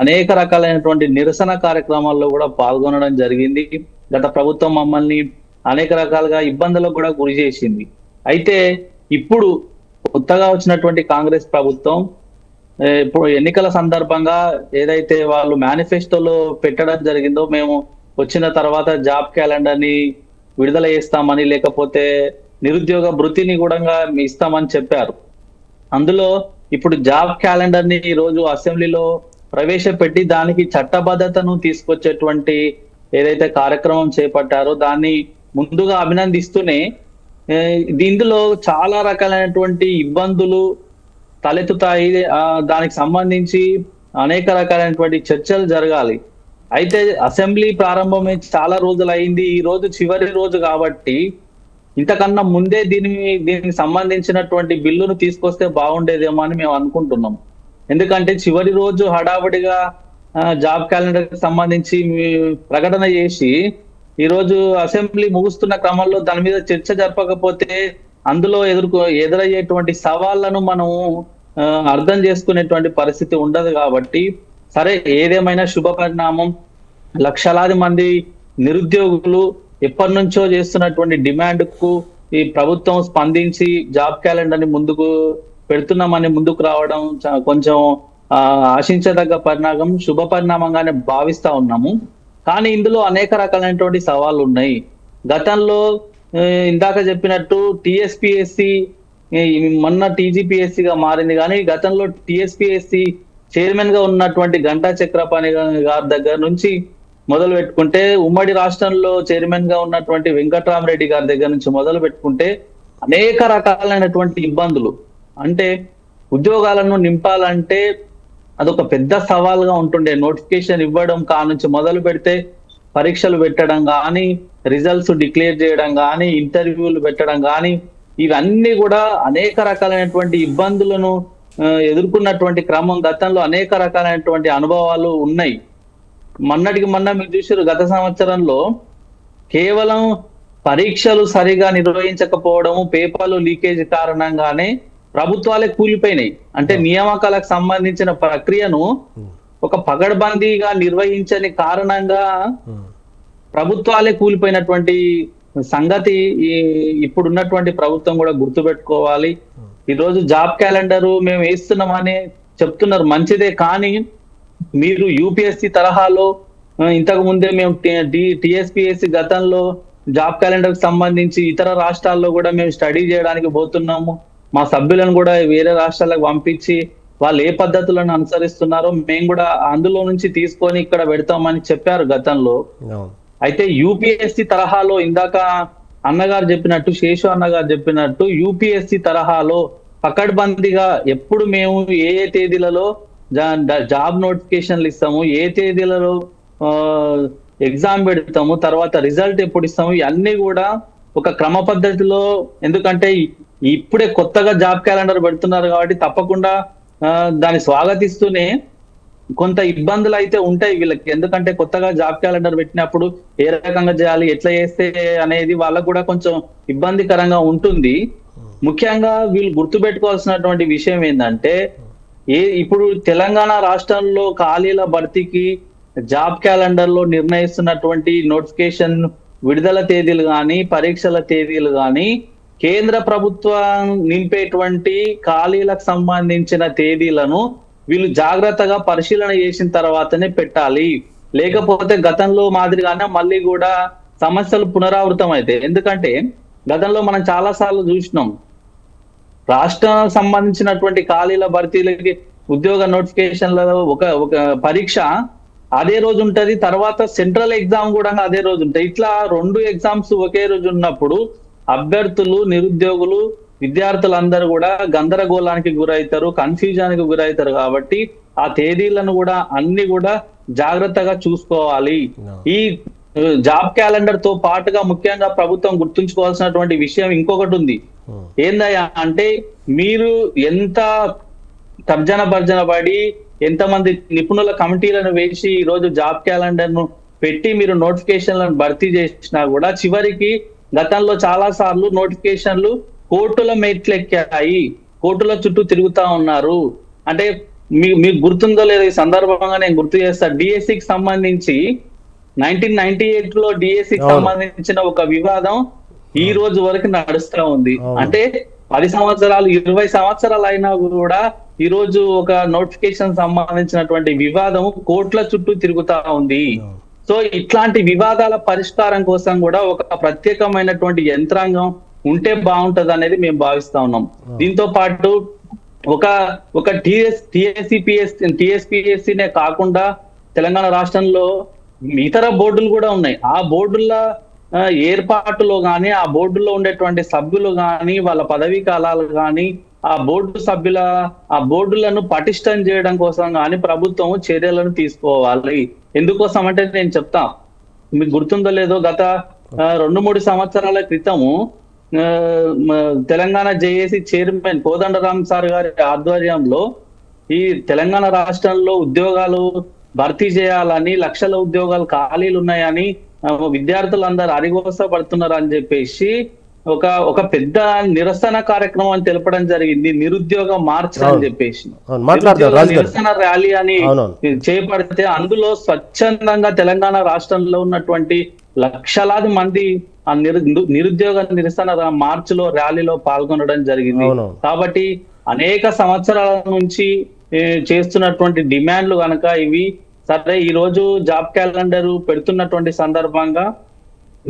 అనేక రకాలైనటువంటి నిరసన కార్యక్రమాల్లో కూడా పాల్గొనడం జరిగింది. గత ప్రభుత్వం మమ్మల్ని అనేక రకాలుగా ఇబ్బందులకు కూడా గురి చేసింది. అయితే ఇప్పుడు కొత్తగా వచ్చినటువంటి కాంగ్రెస్ ప్రభుత్వం ఇప్పుడు ఎన్నికల సందర్భంగా ఏదైతే వాళ్ళు మేనిఫెస్టోలో పెట్టడం జరిగిందో, మేము వచ్చిన తర్వాత జాబ్ క్యాలెండర్ ని విడుదల చేస్తామని, లేకపోతే నిరుద్యోగ భృతిని కూడా ఇస్తామని చెప్పారు. అందులో ఇప్పుడు జాబ్ క్యాలెండర్ ని ఈ రోజు అసెంబ్లీలో ప్రవేశపెట్టి దానికి చట్టబద్ధతను తీసుకొచ్చేటువంటి ఏదైతే కార్యక్రమం చేపట్టారో దాన్ని ముందుగా అభినందిస్తూనే దీంట్లో చాలా రకాలైనటువంటి ఇబ్బందులు తలెత్తుతాయి. దానికి సంబంధించి అనేక రకాలైనటువంటి చర్చలు జరగాలి. అయితే అసెంబ్లీ ప్రారంభమై చాలా రోజులు అయింది. ఈ రోజు చివరి రోజు కాబట్టి ఇంతకన్నా ముందే దీనికి సంబంధించినటువంటి బిల్లును తీసుకొస్తే బాగుండేదేమో అని మేము అనుకుంటున్నాం. ఎందుకంటే చివరి రోజు హడావుడిగా జాబ్ క్యాలెండర్ కి సంబంధించి ప్రకటన చేసి ఈ రోజు అసెంబ్లీ ముగుస్తున్న క్రమంలో దాని మీద చర్చ జరపకపోతే అందులో ఎదురయ్యేటువంటి సవాళ్లను మనం అర్థం చేసుకునేటువంటి పరిస్థితి ఉండదు. కాబట్టి సరే, ఏదేమైనా శుభ పరిణామం. లక్షలాది మంది నిరుద్యోగులు ఎప్పటి నుంచో చేస్తున్నటువంటి డిమాండ్ కు ఈ ప్రభుత్వం స్పందించి జాబ్ క్యాలెండర్ ని ముందుకు పెడుతున్నామని ముందుకు రావడం కొంచెం ఆశించదగ్గ పరిణామం, శుభ పరిణామంగానే భావిస్తా ఉన్నాము. కానీ ఇందులో అనేక రకాలైనటువంటి సవాళ్ళు ఉన్నాయి. గతంలో ఇందాక చెప్పినట్టు టిఎస్పిఎస్సి మొన్న టీజీపీఎస్సిగా మారింది, కానీ గతంలో టిఎస్పిఎస్సి చైర్మన్ గా ఉన్నటువంటి గంటా చక్రపాణి గారి దగ్గర నుంచి మొదలు పెట్టుకుంటే, ఉమ్మడి రాష్ట్రంలో చైర్మన్ గా ఉన్నటువంటి వెంకట్రామరెడ్డి గారి దగ్గర నుంచి మొదలు పెట్టుకుంటే అనేక రకాలైనటువంటి ఇబ్బందులు. అంటే ఉద్యోగాలను నింపాలంటే అదొక పెద్ద సవాల్గా ఉంటుండే. నోటిఫికేషన్ ఇవ్వడం నుంచి మొదలు పెడితే పరీక్షలు పెట్టడం కానీ, రిజల్ట్స్ డిక్లేర్ చేయడం కానీ, ఇంటర్వ్యూలు పెట్టడం కానీ, ఇవన్నీ కూడా అనేక రకాలైనటువంటి ఇబ్బందులను ఎదుర్కొన్నటువంటి క్రమం గతంలో అనేక రకాలైనటువంటి అనుభవాలు ఉన్నాయి. మొన్నటికి మొన్న మీరు చూసారు, గత సంవత్సరంలో కేవలం పరీక్షలు సరిగా నిర్వహించకపోవడము, పేపర్లు లీకేజ్ కారణంగానే ప్రభుత్వాలే కూలిపోయినాయి. అంటే నియామకాలకు సంబంధించిన ప్రక్రియను ఒక పగడ్బందీగా నిర్వహించని కారణంగా ప్రభుత్వాలే కూలిపోయినటువంటి సంగతి ఇప్పుడున్నటువంటి ప్రభుత్వం కూడా గుర్తుపెట్టుకోవాలి. ఈరోజు జాబ్ క్యాలెండర్ మేము వేస్తున్నామని చెప్తున్నారు, మంచిదే. కానీ మీరు యూపీఎస్సీ తరహాలో ఇంతకు ముందే మేము టిఎస్పిఎస్సి గతంలో జాబ్ క్యాలెండర్ కి సంబంధించి ఇతర రాష్ట్రాల్లో కూడా మేము స్టడీ చేయడానికి పోతున్నాము. మా సభ్యులను కూడా వేరే రాష్ట్రాలకు పంపించి వాళ్ళు ఏ పద్ధతులను అనుసరిస్తున్నారో మేము కూడా అందులో నుంచి తీసుకొని ఇక్కడ పెడతామని చెప్పారు గతంలో. అయితే యూపీఎస్సి తరహాలో ఇందాక అన్నగారు చెప్పినట్టు, శేషు అన్నగారు చెప్పినట్టు, యూపీఎస్సి తరహాలో పకడ్బందీగా ఎప్పుడు మేము ఏ తేదీలలో జాబ్ నోటిఫికేషన్లు ఇస్తాము, ఏ తేదీలలో ఎగ్జామ్ పెడతాము, తర్వాత రిజల్ట్ ఎప్పుడు ఇస్తాము, ఇవన్నీ కూడా ఒక క్రమ పద్ధతిలో. ఎందుకంటే ఇప్పుడే కొత్తగా జాబ్ క్యాలెండర్ పెడుతున్నారు కాబట్టి తప్పకుండా దాన్ని స్వాగతిస్తూనే కొంత ఇబ్బందులు అయితే ఉంటాయి వీళ్ళకి. ఎందుకంటే కొత్తగా జాబ్ క్యాలెండర్ పెట్టినప్పుడు ఏ రకంగా చేయాలి, ఎట్లా చేస్తే అనేది వాళ్ళకు కూడా కొంచెం ఇబ్బందికరంగా ఉంటుంది. ముఖ్యంగా వీళ్ళు గుర్తుపెట్టుకోవాల్సినటువంటి విషయం ఏంటంటే, ఇప్పుడు తెలంగాణ రాష్ట్రంలో ఖాళీల భర్తీకి జాబ్ క్యాలెండర్ లో నిర్ణయిస్తున్నటువంటి నోటిఫికేషన్ విడుదల తేదీలు కానీ, పరీక్షల తేదీలు కానీ, కేంద్ర ప్రభుత్వం నింపేటువంటి ఖాళీలకు సంబంధించిన తేదీలను వీళ్ళు జాగ్రత్తగా పరిశీలన చేసిన తర్వాతనే పెట్టాలి. లేకపోతే గతంలో మాదిరిగానే మళ్ళీ కూడా సమస్యలు పునరావృతం అవుతాయి. ఎందుకంటే గతంలో మనం చాలా సార్లు చూసినాం, రాష్ట్రానికి సంబంధించినటువంటి ఖాళీల భర్తీలకి ఉద్యోగ నోటిఫికేషన్ల ఒక పరీక్ష అదే రోజు ఉంటది, తర్వాత సెంట్రల్ ఎగ్జామ్ కూడా అదే రోజు ఉంటాయి. ఇట్లా 2 ఎగ్జామ్స్ ఒకే రోజు ఉన్నప్పుడు అభ్యర్థులు, నిరుద్యోగులు, విద్యార్థులందరూ కూడా గందరగోళానికి గురవుతారు, కన్ఫ్యూజన్ కి గురవుతారు. కాబట్టి ఆ తేదీలను కూడా అన్ని కూడా జాగ్రత్తగా చూసుకోవాలి. ఈ జాబ్ క్యాలెండర్ తో పాటుగా ముఖ్యంగా ప్రభుత్వం గుర్తుంచుకోవాల్సినటువంటి విషయం ఇంకొకటి ఉంది. ఏందయ్యా అంటే, మీరు ఎంత తర్జన భర్జన పడి ఎంతమంది నిపుణుల కమిటీలను వేసి ఈ రోజు జాబ్ క్యాలెండర్ ను పెట్టి మీరు నోటిఫికేషన్లను భర్తీ చేసినా కూడా చివరికి గతంలో చాలా సార్లు నోటిఫికేషన్లు కోర్టుల మెట్లెక్కాయి, కోర్టుల చుట్టూ తిరుగుతా ఉన్నారు. అంటే మీకు గుర్తుందో లేదో ఈ సందర్భంగా నేను గుర్తు చేస్తా. డిఎస్సికి సంబంధించి 1998 లో డిఎస్సికి సంబంధించిన ఒక వివాదం ఈ రోజు వరకు నడుస్తూ ఉంది. అంటే 10 సంవత్సరాలు 20 సంవత్సరాలు అయినా కూడా ఈ రోజు ఒక నోటిఫికేషన్ సంబంధించినటువంటి వివాదం కోర్టుల చుట్టూ తిరుగుతా ఉంది. సో ఇట్లాంటి వివాదాల పరిష్కారం కోసం కూడా ఒక ప్రత్యేకమైనటువంటి యంత్రాంగం ఉంటే బాగుంటది అనేది మేము భావిస్తా ఉన్నాం. దీంతో పాటు ఒక టిఎస్పిఎస్సినే కాకుండా తెలంగాణ రాష్ట్రంలో ఇతర బోర్డులు కూడా ఉన్నాయి. ఆ బోర్డుల ఏర్పాటులో గాని, ఆ బోర్డులో ఉండేటువంటి సభ్యులు గాని, వాళ్ళ పదవీ కాలాలు గాని, ఆ బోర్డులను పటిష్టం చేయడం కోసం గాని ప్రభుత్వం చర్యలను తీసుకోవాలి. ఎందుకోసం అంటే నేను చెప్తా, మీకు గుర్తుందో లేదో గత 2-3 సంవత్సరాల క్రితము Telangana JAC chairman Kodandaram sir గారి ఆధ్వర్యంలో ఈ తెలంగాణ రాష్ట్రంలో ఉద్యోగాలు భర్తీ చేయాలని, లక్షల ఉద్యోగాలు ఖాళీలు ఉన్నాయని విద్యార్థులందరూ అరిగోస పడుతున్నారు అని చెప్పేసి ఒక పెద్ద నిరసన కార్యక్రమం అని తెలపడం జరిగింది. నిరుద్యోగ మార్చ్ అని చెప్పేసి నిరసన ర్యాలీ అని చేపడితే అందులో స్వచ్ఛందంగా తెలంగాణ రాష్ట్రంలో ఉన్నటువంటి లక్షలాది మంది ఆ నిరుద్యోగ నిరసన మార్చ్ లో ర్యాలీలో పాల్గొనడం జరిగింది. కాబట్టి అనేక సంవత్సరాల నుంచి చేస్తున్నటువంటి డిమాండ్లు కనుక ఇవి సరే ఈ రోజు జాబ్ క్యాలెండర్ పెడుతున్నటువంటి సందర్భంగా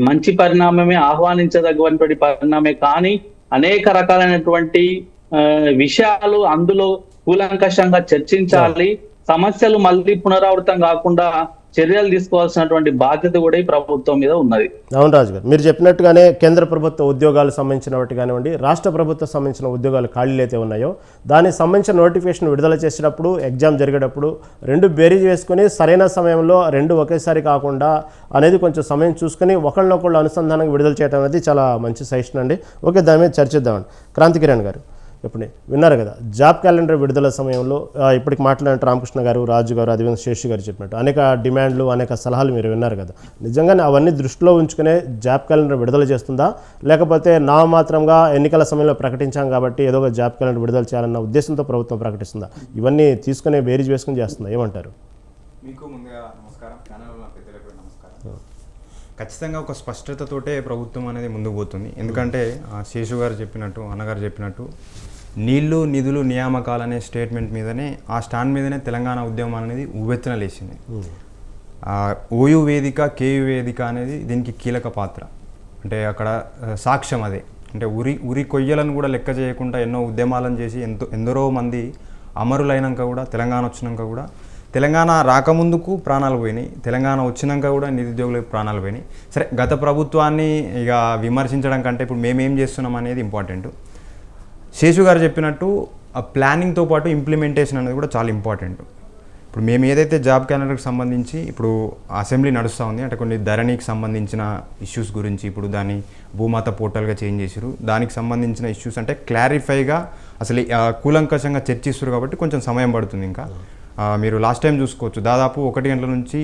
మంచి పరిణామమే, ఆహ్వానించదగినటువంటి పరిణామే. కానీ అనేక రకాలైనటువంటి విషయాలు అందులో కూలంకషంగా చర్చించాలి. సమస్యలు మళ్ళీ పునరావృతం కాకుండా చర్యలు తీసుకోవాల్సినటువంటి బాధ్యత కూడా ఈ ప్రభుత్వం మీద ఉన్నది. అవును రాజు గారు, మీరు చెప్పినట్టుగానే కేంద్ర ప్రభుత్వ ఉద్యోగాలు సంబంధించినవి కానివ్వండి, రాష్ట్ర ప్రభుత్వం సంబంధించిన ఉద్యోగాలు ఖాళీలు అయితే ఉన్నాయో దానికి సంబంధించిన నోటిఫికేషన్ విడుదల చేసేటప్పుడు, ఎగ్జామ్ జరిగేటప్పుడు 2 బేరీజ్ వేసుకొని సరైన సమయంలో 2 ఒకేసారి కాకుండా అనేది కొంచెం సమయం చూసుకొని ఒకళ్ళనొకళ్ళు అనుసంధానంగా విడుదల చేయడం అనేది చాలా మంచి సజెషన్ అండి. ఓకే, దాని మీద చర్చిద్దామండి. క్రాంతి కిరణ్ గారు, ఇప్పుడు విన్నారు కదా జాబ్ క్యాలెండర్ విడుదల సమయంలో ఇప్పటికి మాట్లాడిన రామకృష్ణ గారు, రాజు గారు, అదేవిధంగా శేషు గారు చెప్పినట్టు అనేక డిమాండ్లు, అనేక సలహాలు మీరు విన్నారు కదా. నిజంగానే అవన్నీ దృష్టిలో ఉంచుకునే జాబ్ క్యాలెండర్ విడుదల చేస్తుందా, లేకపోతే నామమాత్రంగా ఎన్నికల సమయంలో ప్రకటించాం కాబట్టి ఏదో ఒక జాబ్ క్యాలెండర్ విడుదల చేయాలన్న ఉద్దేశంతో ప్రభుత్వం ప్రకటిస్తుందా? ఇవన్నీ తీసుకునే బేరీజ్ వేసుకుని చేస్తుందా? ఏమంటారు? మీకు ముందుగా నమస్కారం, పెద్దలకు నమస్కారం. ఖచ్చితంగా ఒక స్పష్టతతోటే ప్రభుత్వం అనేది ముందుకు పోతుంది. ఎందుకంటే శేషు గారు చెప్పినట్టు, అన్నగారు చెప్పినట్టు నీళ్లు నిధులు నియామకాలు అనే స్టేట్మెంట్ మీదనే, ఆ స్టాండ్ మీదనే తెలంగాణ ఉద్యమం అనేది ఉవ్వెత్తున లేచింది. ఓయూ వేదిక, కేయు వేదిక అనేది దీనికి కీలక పాత్ర. అంటే అక్కడ సాక్ష్యం అదే. అంటే ఉరి కొయ్యలను కూడా లెక్క చేయకుండా ఎన్నో ఉద్యమాలను చేసి ఎందరో మంది అమరులైనాక కూడా, తెలంగాణ వచ్చినాక కూడా, తెలంగాణ రాకముందుకు ప్రాణాలు పోయినాయి, తెలంగాణ వచ్చినాక కూడా నిరుద్యోగులకు ప్రాణాలు పోయినాయి. సరే, గత ప్రభుత్వాన్ని ఇక విమర్శించడం కంటే ఇప్పుడు మేమేం చేస్తున్నాం అనేది ఇంపార్టెంట్. శేషు గారు చెప్పినట్టు ఆ ప్లానింగ్తో పాటు ఇంప్లిమెంటేషన్ అనేది కూడా చాలా ఇంపార్టెంట్. ఇప్పుడు మేము ఏదైతే జాబ్ క్యాలెండర్కి సంబంధించి ఇప్పుడు అసెంబ్లీ నడుస్తూ ఉంది, అంటే కొన్ని ధరణికి సంబంధించిన ఇష్యూస్ గురించి ఇప్పుడు దాన్ని భూమాత పోర్టల్గా చేంజ్ చేసారు. దానికి సంబంధించిన ఇష్యూస్ అంటే క్లారిఫైగా అసలు కూలంకషంగా చర్చిస్తారు కాబట్టి కొంచెం సమయం పడుతుంది. ఇంకా మీరు లాస్ట్ టైం చూసుకోవచ్చు, దాదాపు 1 గంటల నుంచి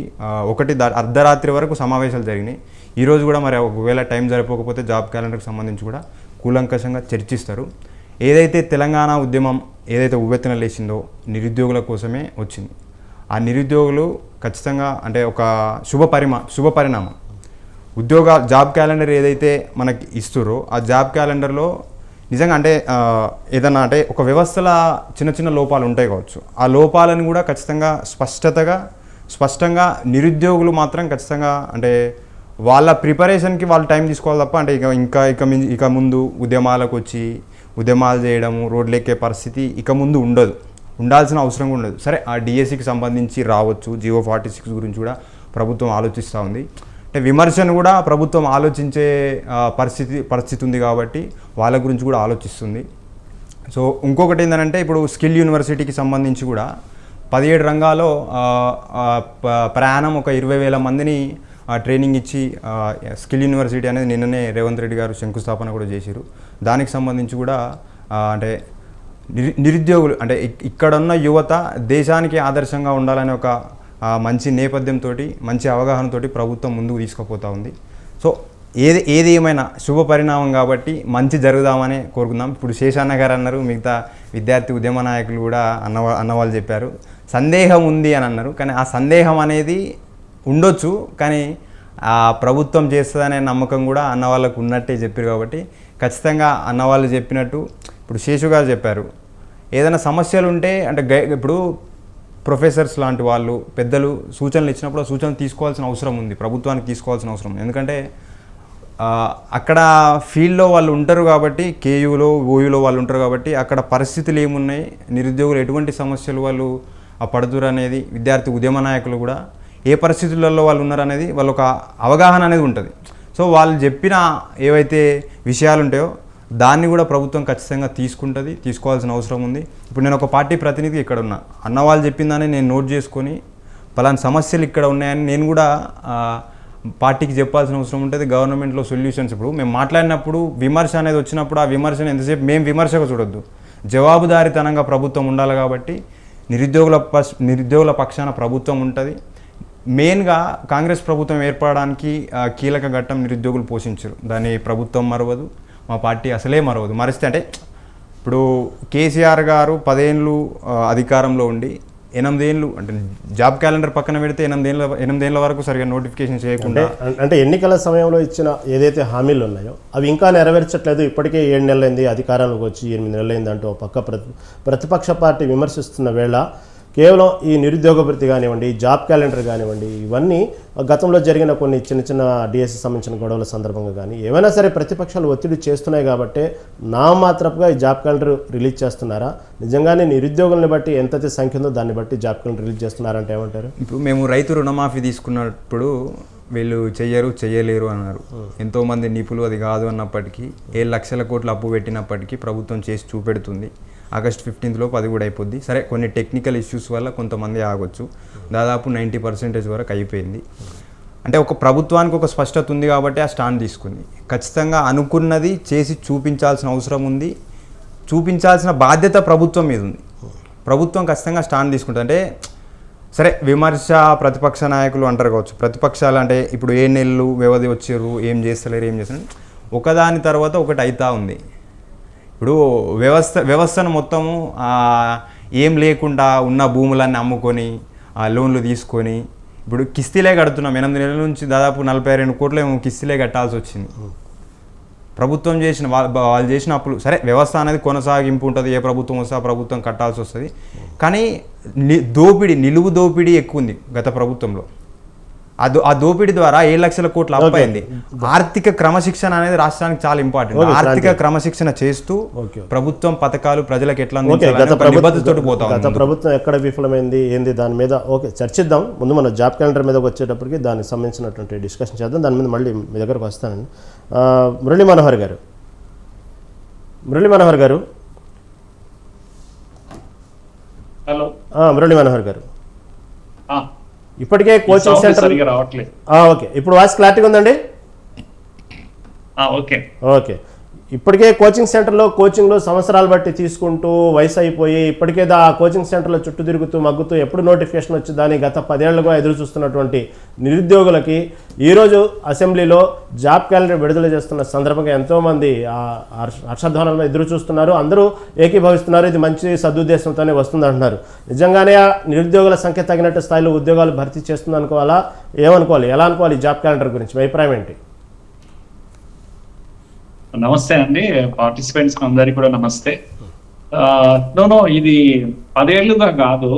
అర్ధరాత్రి వరకు సమావేశాలు జరిగినాయి. ఈరోజు కూడా మరి ఒకవేళ టైం సరిపోకపోతే జాబ్ క్యాలెండర్కి సంబంధించి కూడా కూలంకషంగా చర్చిస్తారు. ఏదైతే తెలంగాణ ఉద్యమం ఏదైతే ఉవ్వెత్తున లేచిందో నిరుద్యోగుల కోసమే వచ్చింది. ఆ నిరుద్యోగులు ఖచ్చితంగా అంటే ఒక శుభ పరిణామం. జాబ్ క్యాలెండర్ ఏదైతే మనకి ఇస్తురో ఆ జాబ్ క్యాలెండర్లో నిజంగా అంటే ఏదన్నా అంటే ఒక వ్యవస్థల చిన్న లోపాలు ఉంటాయి కావచ్చు. ఆ లోపాలను కూడా ఖచ్చితంగా స్పష్టంగా నిరుద్యోగులు మాత్రం ఖచ్చితంగా అంటే వాళ్ళ ప్రిపరేషన్కి వాళ్ళు టైం తీసుకోవాలి తప్ప అంటే ఇక ముందు ఉద్యమాలకు వచ్చి ఉద్యమాలు చేయడము, రోడ్లు ఎక్కే పరిస్థితి ఇక ముందు ఉండాల్సిన అవసరం కూడా ఉండదు. సరే ఆ డిఎస్సికి సంబంధించి రావచ్చు, జియో 46 గురించి కూడా ప్రభుత్వం ఆలోచిస్తూ ఉంది. అంటే విమర్శను కూడా ప్రభుత్వం ఆలోచించే పరిస్థితి ఉంది కాబట్టి వాళ్ళ గురించి కూడా ఆలోచిస్తుంది. సో ఇంకొకటి ఏంటంటే ఇప్పుడు స్కిల్ యూనివర్సిటీకి సంబంధించి కూడా 17 రంగాల్లో ప్రయాణం ఒక 20,000 మందిని ట్రైనింగ్ ఇచ్చి స్కిల్ యూనివర్సిటీ అనేది నిన్ననే రేవంత్ రెడ్డి గారు శంకుస్థాపన కూడా చేశారు. దానికి సంబంధించి కూడా అంటే నిరుద్యోగులు అంటే ఇక్కడున్న యువత దేశానికి ఆదర్శంగా ఉండాలనే ఒక మంచి నేపథ్యంతో, మంచి అవగాహనతో ప్రభుత్వం ముందుకు తీసుకుపోతూ ఉంది. సో ఏది ఏమైనా శుభ పరిణామం కాబట్టి మంచి జరుగుదామని కోరుకుందాం. ఇప్పుడు శేషాన్న గారు అన్నారు, మిగతా విద్యార్థి ఉద్యమ నాయకులు కూడా అన్నవాళ్ళు చెప్పారు సందేహం ఉంది అని అన్నారు. కానీ ఆ సందేహం అనేది ఉండొచ్చు, కానీ ఆ ప్రభుత్వం చేస్తుందనే నమ్మకం కూడా అన్న వాళ్ళకు ఉన్నట్టే చెప్పారు. కాబట్టి ఖచ్చితంగా అన్నవాళ్ళు చెప్పినట్టు ఇప్పుడు శేషు గారు చెప్పారు, ఏదైనా సమస్యలు ఉంటే అంటే ఇప్పుడు ప్రొఫెసర్స్ లాంటి వాళ్ళు పెద్దలు సూచనలు ఇచ్చినప్పుడు ఆ సూచనలు తీసుకోవాల్సిన అవసరం ఉంది, ప్రభుత్వానికి తీసుకోవాల్సిన అవసరం ఉంది. ఎందుకంటే అక్కడ ఫీల్డ్లో వాళ్ళు ఉంటారు కాబట్టి, కేయూలో ఓయూలో వాళ్ళు ఉంటారు కాబట్టి అక్కడ పరిస్థితులు ఏమున్నాయి, నిరుద్యోగులు ఎటువంటి సమస్యలు వాళ్ళు పడుతురు అనేది విద్యార్థి ఉద్యమ నాయకులు కూడా ఏ పరిస్థితులలో వాళ్ళు ఉన్నారు అనేది వాళ్ళ ఒక అవగాహన అనేది ఉంటుంది. సో వాళ్ళు చెప్పిన ఏవైతే విషయాలు ఉంటాయో దాన్ని కూడా ప్రభుత్వం ఖచ్చితంగా తీసుకుంటుంది, తీసుకోవాల్సిన అవసరం ఉంది. ఇప్పుడు నేను ఒక పార్టీ ప్రతినిధి ఇక్కడ ఉన్నా, అన్న వాళ్ళు చెప్పిందని నేను నోట్ చేసుకొని పలానా సమస్యలు ఇక్కడ ఉన్నాయని నేను కూడా పార్టీకి చెప్పాల్సిన అవసరం ఉంటుంది. గవర్నమెంట్లో సొల్యూషన్స్ ఇప్పుడు మేము మాట్లాడినప్పుడు విమర్శ అనేది వచ్చినప్పుడు ఆ విమర్శను ఎంతసేపు మేము విమర్శగా చూడొద్దు, జవాబుదారీతనంగా ప్రభుత్వం ఉండాలి. కాబట్టి నిరుద్యోగుల పక్షాన ప్రభుత్వం ఉంటుంది. మెయిన్గా కాంగ్రెస్ ప్రభుత్వం ఏర్పడడానికి కీలక ఘట్టం నిరుద్యోగులు పోషించరు, దాన్ని ప్రభుత్వం మరవదు, మా పార్టీ అసలే మరవదు. మరిస్తే అంటే ఇప్పుడు కేసీఆర్ గారు 10 ఏళ్ళు అధికారంలో ఉండి 8 ఏళ్ళు అంటే జాబ్ క్యాలెండర్ పక్కన పెడితే 8 ఏళ్ళ వరకు సరిగా నోటిఫికేషన్ చేయకుండా అంటే ఎన్నికల సమయంలో ఇచ్చిన ఏదైతే హామీలు ఉన్నాయో అవి ఇంకా నెరవేర్చట్లేదు. ఇప్పటికే 7 నెలలైంది అధికారంలోకి వచ్చి, 8 నెలలైంది అంటూ పక్క ప్రతిపక్ష పార్టీ విమర్శిస్తున్న వేళ కేవలం ఈ నిరుద్యోగ భృతి కానివ్వండి, జాబ్ క్యాలెండర్ కానివ్వండి, ఇవన్నీ గతంలో జరిగిన కొన్ని చిన్న డిఎస్సి సంబంధించిన గొడవల సందర్భంగా కానీ ఏమైనా సరే ప్రతిపక్షాలు ఒత్తిడి చేస్తున్నాయి కాబట్టి నామమాత్రపుగా ఈ జాబ్ క్యాలెండర్ రిలీజ్ చేస్తున్నారా? నిజంగానే నిరుద్యోగుల్ని బట్టి ఎంతైతే సంఖ్య ఉందో దాన్ని బట్టి జాబ్ క్యాలెండర్ రిలీజ్ చేస్తున్నారంటే ఏమంటారు? ఇప్పుడు మేము రైతు రుణమాఫీ తీసుకున్నప్పుడు వీళ్ళు చేయలేరు అన్నారు. ఎంతోమంది నిపుణులు అది కాదు అన్నప్పటికీ 7 లక్షల కోట్లు అప్పు పెట్టినప్పటికీ ప్రభుత్వం చేసి చూపెడుతుంది. ఆగస్ట్ 15 అది కూడా అయిపోద్ది. సరే కొన్ని టెక్నికల్ ఇష్యూస్ వల్ల కొంతమంది ఆగొచ్చు, దాదాపు 90% వరకు అయిపోయింది. అంటే ఒక ప్రభుత్వానికి ఒక స్పష్టత ఉంది కాబట్టి ఆ స్టాండ్ తీసుకుంది. ఖచ్చితంగా అనుకున్నది చేసి చూపించాల్సిన అవసరం ఉంది, చూపించాల్సిన బాధ్యత ప్రభుత్వం మీద ఉంది. ప్రభుత్వం ఖచ్చితంగా స్టాండ్ తీసుకుంటుంది. అంటే సరే విమర్శ ప్రతిపక్ష నాయకులు అంటారు కావచ్చు, ప్రతిపక్షాలు అంటే ఇప్పుడు 7 నెలలు వ్యవధి వచ్చారు, ఏం చేస్తారు ఒకదాని తర్వాత ఒకటి అవుతా ఉంది. ఇప్పుడు వ్యవస్థను మొత్తము ఏం లేకుండా ఉన్న భూములన్నీ అమ్ముకొని లోన్లు తీసుకొని ఇప్పుడు కిస్తీలే కడుతున్నాం. 8 నెలల నుంచి దాదాపు 42 కోట్లు కిస్తీలే కట్టాల్సి వచ్చింది. ప్రభుత్వం చేసిన వాళ్ళు చేసిన అప్పులు సరే వ్యవస్థ అనేది కొనసాగింపు ఉంటుంది, ఏ ప్రభుత్వం వస్తే ఆ ప్రభుత్వం కట్టాల్సి వస్తుంది. కానీ నిలువు దోపిడీ ఎక్కువ ఉంది గత ప్రభుత్వంలో. ఆ దోపిడీ ద్వారా 7 లక్షల కోట్లు అప్పయింది. ఆర్థిక క్రమశిక్షణ అనేది రాష్ట్రానికి చాలా ఇంపార్టెంట్. ఆర్థిక క్రమశిక్షణ చేస్తూ ప్రభుత్వం పథకాలు ప్రజలకు ఎట్లా గత ప్రభుత్వం ఎక్కడ విఫలమైంది ఏంది దాని మీద చర్చిద్దాం. ముందు మన జాబ్ క్యాలెండర్ మీద వచ్చేటప్పటికి దానికి సంబంధించినటువంటి డిస్కషన్ చేద్దాం. దాని మీద మళ్ళీ మీ దగ్గరకు వస్తానండి. మురళీ మనోహర్ గారు హలో మురళీ మనోహర్ గారు ఇప్పటికే కోచింగ్ సెంటర్ ఓకే, ఇప్పుడు వాయిస్ క్లారిటీగా ఉందండి? ఓకే, ఇప్పటికే కోచింగ్ సెంటర్లో కోచింగ్లో సంవత్సరాలు బట్టి తీసుకుంటూ వయసు అయిపోయి ఇప్పటికే ఆ కోచింగ్ సెంటర్లో చుట్టూ తిరుగుతూ మగ్గుతూ ఎప్పుడు నోటిఫికేషన్ వచ్చిందని గత 10 ఏళ్లుగా ఎదురు చూస్తున్నటువంటి నిరుద్యోగులకి ఈరోజు అసెంబ్లీలో జాబ్ క్యాలెండర్ విడుదల చేస్తున్న సందర్భంగా ఎంతోమంది హర్షధ్వానంలో ఎదురు చూస్తున్నారు, అందరూ ఏకీభవిస్తున్నారు. ఇది మంచి సదుద్దేశంతోనే వస్తుంది అంటున్నారు. నిజంగానే నిరుద్యోగుల సంఖ్య తగినట్టు స్థాయిలో ఉద్యోగాలు భర్తీ చేస్తుంది అనుకోవాలా? ఏమనుకోవాలి, ఎలా అనుకోవాలి జాబ్ క్యాలెండర్ గురించి మీ అభిప్రాయం ఏంటి? నమస్తే అండి, పార్టిసిపెంట్స్ అందరికీ కూడా నమస్తే. ఇది 10 ఏళ్లుగా కాదు,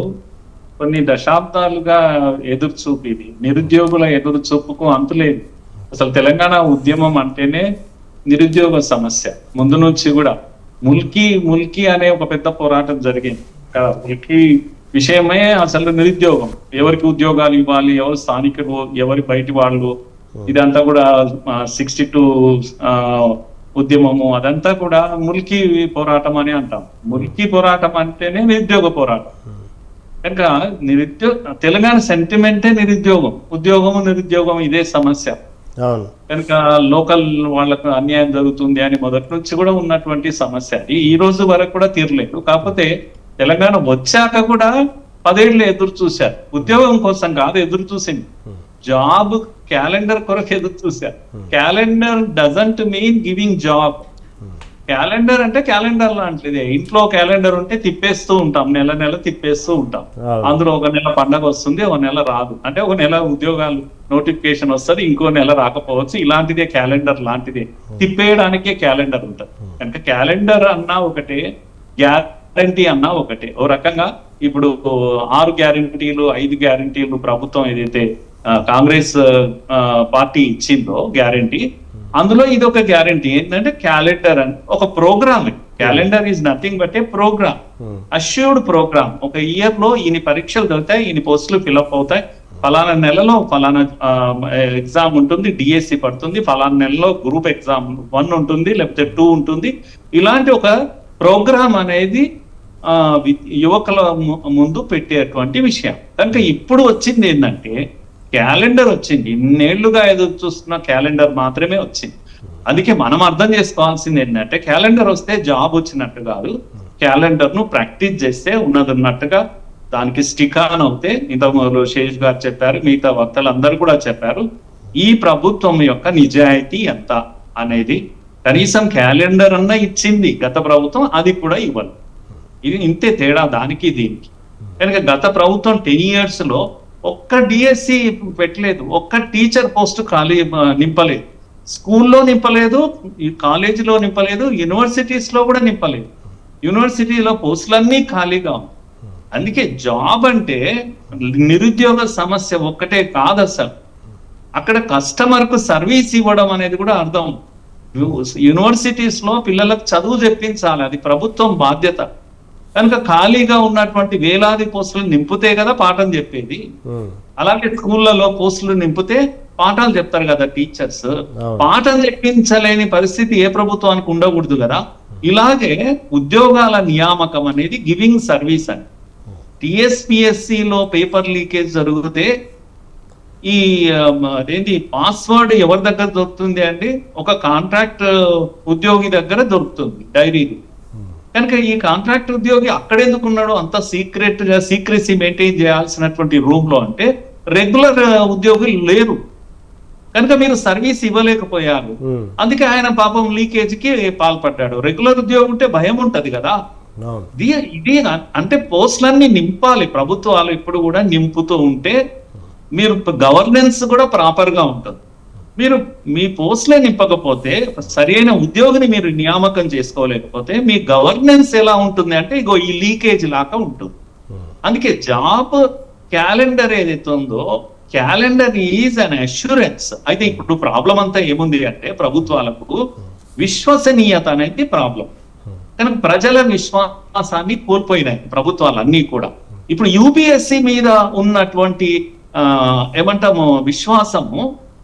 కొన్ని దశాబ్దాలుగా ఎదురు చూపు. ఇది నిరుద్యోగుల ఎదురు చూపుకు అంతులేదు. అసలు తెలంగాణ ఉద్యమం అంటేనే నిరుద్యోగ సమస్య. ముందు నుంచి కూడా ముల్కీ అనే ఒక పెద్ద పోరాటం జరిగింది. ముఖ్య విషయమే అసలు నిరుద్యోగం. ఎవరికి ఉద్యోగాలు ఇవ్వాలి, ఎవరు స్థానికులు, ఎవరి బయటి వాళ్ళు, ఇదంతా కూడా 62 ఉద్యమము, అదంతా కూడా ముల్కీ పోరాటం అని అంటాం. ముల్కీ పోరాటం అంటేనే నిరుద్యోగ పోరాటం. కనుక తెలంగాణ సెంటిమెంటే నిరుద్యోగం, ఉద్యోగము నిరుద్యోగం ఇదే సమస్య. కనుక లోకల్ వాళ్ళకు అన్యాయం జరుగుతుంది అని మొదటి నుంచి కూడా ఉన్నటువంటి సమస్య. ఈ రోజు వరకు కూడా తీరలేదు. కాకపోతే తెలంగాణ వచ్చాక కూడా 10 ఏళ్ళు ఎదురు చూశారు. ఉద్యోగం కోసం కాదు ఎదురు చూసింది, జాబ్ క్యాలెండర్ కొరకు ఎదురు చూశారు. Calendar doesn't mean giving job. Calendar అంటే క్యాలెండర్ లాంటిదే. ఇంట్లో క్యాలెండర్ ఉంటే తిప్పేస్తూ ఉంటాం, నెల నెల తిప్పేస్తూ ఉంటాం. అందులో ఒక నెల పండగ వస్తుంది, ఒక నెల రాదు. అంటే ఒక నెల ఉద్యోగాలు నోటిఫికేషన్ వస్తుంది, ఇంకో నెల రాకపోవచ్చు. ఇలాంటిదే క్యాలెండర్ లాంటిదే, తిప్పేయడానికే క్యాలెండర్ ఉంటుంది. కనుక క్యాలెండర్ అన్నా ఒకటే, గ్యారంటీ అన్నా ఒకటే. ఓ రకంగా ఇప్పుడు 6 గ్యారంటీలు 5 గ్యారంటీలు ప్రభుత్వం ఏదైతే కాంగ్రెస్ పార్టీ ఇచ్చిందో గ్యారంటీ, అందులో ఇది ఒక గ్యారంటీ ఏంటంటే క్యాలెండర్ అని ఒక programme. Calendar is nothing but a programme, assured programme. ఒక ఇయర్ లో ఇన్ని పరీక్షలు దొరుకుతాయి, ఇన్ని పోస్టులు ఫిల్అప్ అవుతాయి, ఫలానా నెలలో ఫలానా ఎగ్జామ్ ఉంటుంది, డిఎస్సి పడుతుంది, ఫలానా నెలలో గ్రూప్ ఎగ్జామ్ 1 ఉంటుంది, లేకపోతే 2 ఉంటుంది. ఇలాంటి ఒక ప్రోగ్రామ్ అనేది యువకుల ముందు పెట్టేటువంటి విషయం. కనుక ఇప్పుడు వచ్చింది ఏంటంటే క్యాలెండర్ వచ్చింది. ఇన్నేళ్లుగా ఎదురు చూస్తున్న క్యాలెండర్ మాత్రమే వచ్చింది. అందుకే మనం అర్థం చేసుకోవాల్సింది ఏంటంటే క్యాలెండర్ వస్తే జాబ్ వచ్చినట్టు కాదు, క్యాలెండర్ ను ప్రాక్టీస్ చేస్తే ఉన్నట్టుగా దానికి స్టిక్ ఆన్ అవుతే. ఇంతకుముందు శేష్ గారు చెప్పారు, మిగతా వక్తలందరూ కూడా చెప్పారు, ఈ ప్రభుత్వం యొక్క నిజాయితీ ఎంత అనేది. కనీసం క్యాలెండర్ అన్నా ఇచ్చింది గత ప్రభుత్వం, అది కూడా ఇవ్వాలి. ఇది ఇంతే తేడా దానికి దీనికి. కనుక గత ప్రభుత్వం 10 years లో ఒక్క డిఎస్సి పెట్టలేదు, ఒక్క టీచర్ పోస్ట్ ఖాళీ నింపలేదు, స్కూల్లో నింపలేదు, కాలేజీలో నింపలేదు, యూనివర్సిటీస్ లో కూడా నింపలేదు. యూనివర్సిటీలో పోస్టులన్నీ ఖాళీగా ఉన్నాయి. అందుకే జాబ్ అంటే నిరుద్యోగ సమస్య ఒక్కటే కాదు అసలు, అక్కడ కస్టమర్ కు సర్వీస్ ఇవ్వడం అనేది కూడా అర్థం. యూనివర్సిటీస్ లో పిల్లలకు చదువు చెప్పించాలి, అది ప్రభుత్వం బాధ్యత. కనుక ఖాళీగా ఉన్నటువంటి వేలాది పోస్టులు నింపితే కదా పాఠం చెప్పేది. అలాగే స్కూళ్ళలో పోస్టులు నింపితే పాఠాలు చెప్తారు కదా టీచర్స్. పాఠం చెప్పించలేని పరిస్థితి ఏ ప్రభుత్వానికి ఉండకూడదు కదా. ఇలాగే ఉద్యోగాల నియామకం అనేది గివింగ్ సర్వీస్ అని. టిఎస్పిఎస్సిలో పేపర్ లీకేజ్ జరిగితే ఈ ఏంటి పాస్వర్డ్ ఎవరి దగ్గర దొరుకుతుంది అండి? ఒక కాంట్రాక్ట్ ఉద్యోగి దగ్గర దొరుకుతుంది డైరీలు. కనుక ఈ కాంట్రాక్ట్ ఉద్యోగి అక్కడెందుకు ఉన్నాడు అంత సీక్రెసీ మెయింటైన్ చేయాల్సినటువంటి రూమ్ లో? అంటే రెగ్యులర్ ఉద్యోగులు లేరు కనుక మీరు సర్వీస్ ఇవ్వలేకపోయారు. అందుకే ఆయన పాపం లీకేజీకి పాల్పడ్డాడు. రెగ్యులర్ ఉద్యోగం ఉంటే భయం ఉంటది కదా. ఇది అంటే పోస్టులన్నీ నింపాలి ప్రభుత్వాలు, ఇప్పుడు కూడా నింపుతూ ఉంటే మీరు గవర్నెన్స్ కూడా ప్రాపర్ గా ఉంటుంది. మీరు మీ పోస్టులే నింపకపోతే, సరైన ఉద్యోగిని మీరు నియామకం చేసుకోలేకపోతే మీ గవర్నెన్స్ ఎలా ఉంటుంది అంటే ఇగో ఈ లీకేజ్ లాగా ఉంటుంది. అందుకే జాబ్ క్యాలెండర్ ఏదైతే ఉందో, క్యాలెండర్ ఈజ్ అన్ అష్యూరెన్స్. అయితే ఇప్పుడు ప్రాబ్లం అంతా ఏముంది అంటే ప్రభుత్వాలకు విశ్వసనీయత అనేది ప్రాబ్లం. కనుక ప్రజల విశ్వాసాన్ని కోల్పోయినాయి ప్రభుత్వాలన్నీ కూడా. ఇప్పుడు యూపీఎస్సి మీద ఉన్నటువంటి ఏమంటాము విశ్వాసము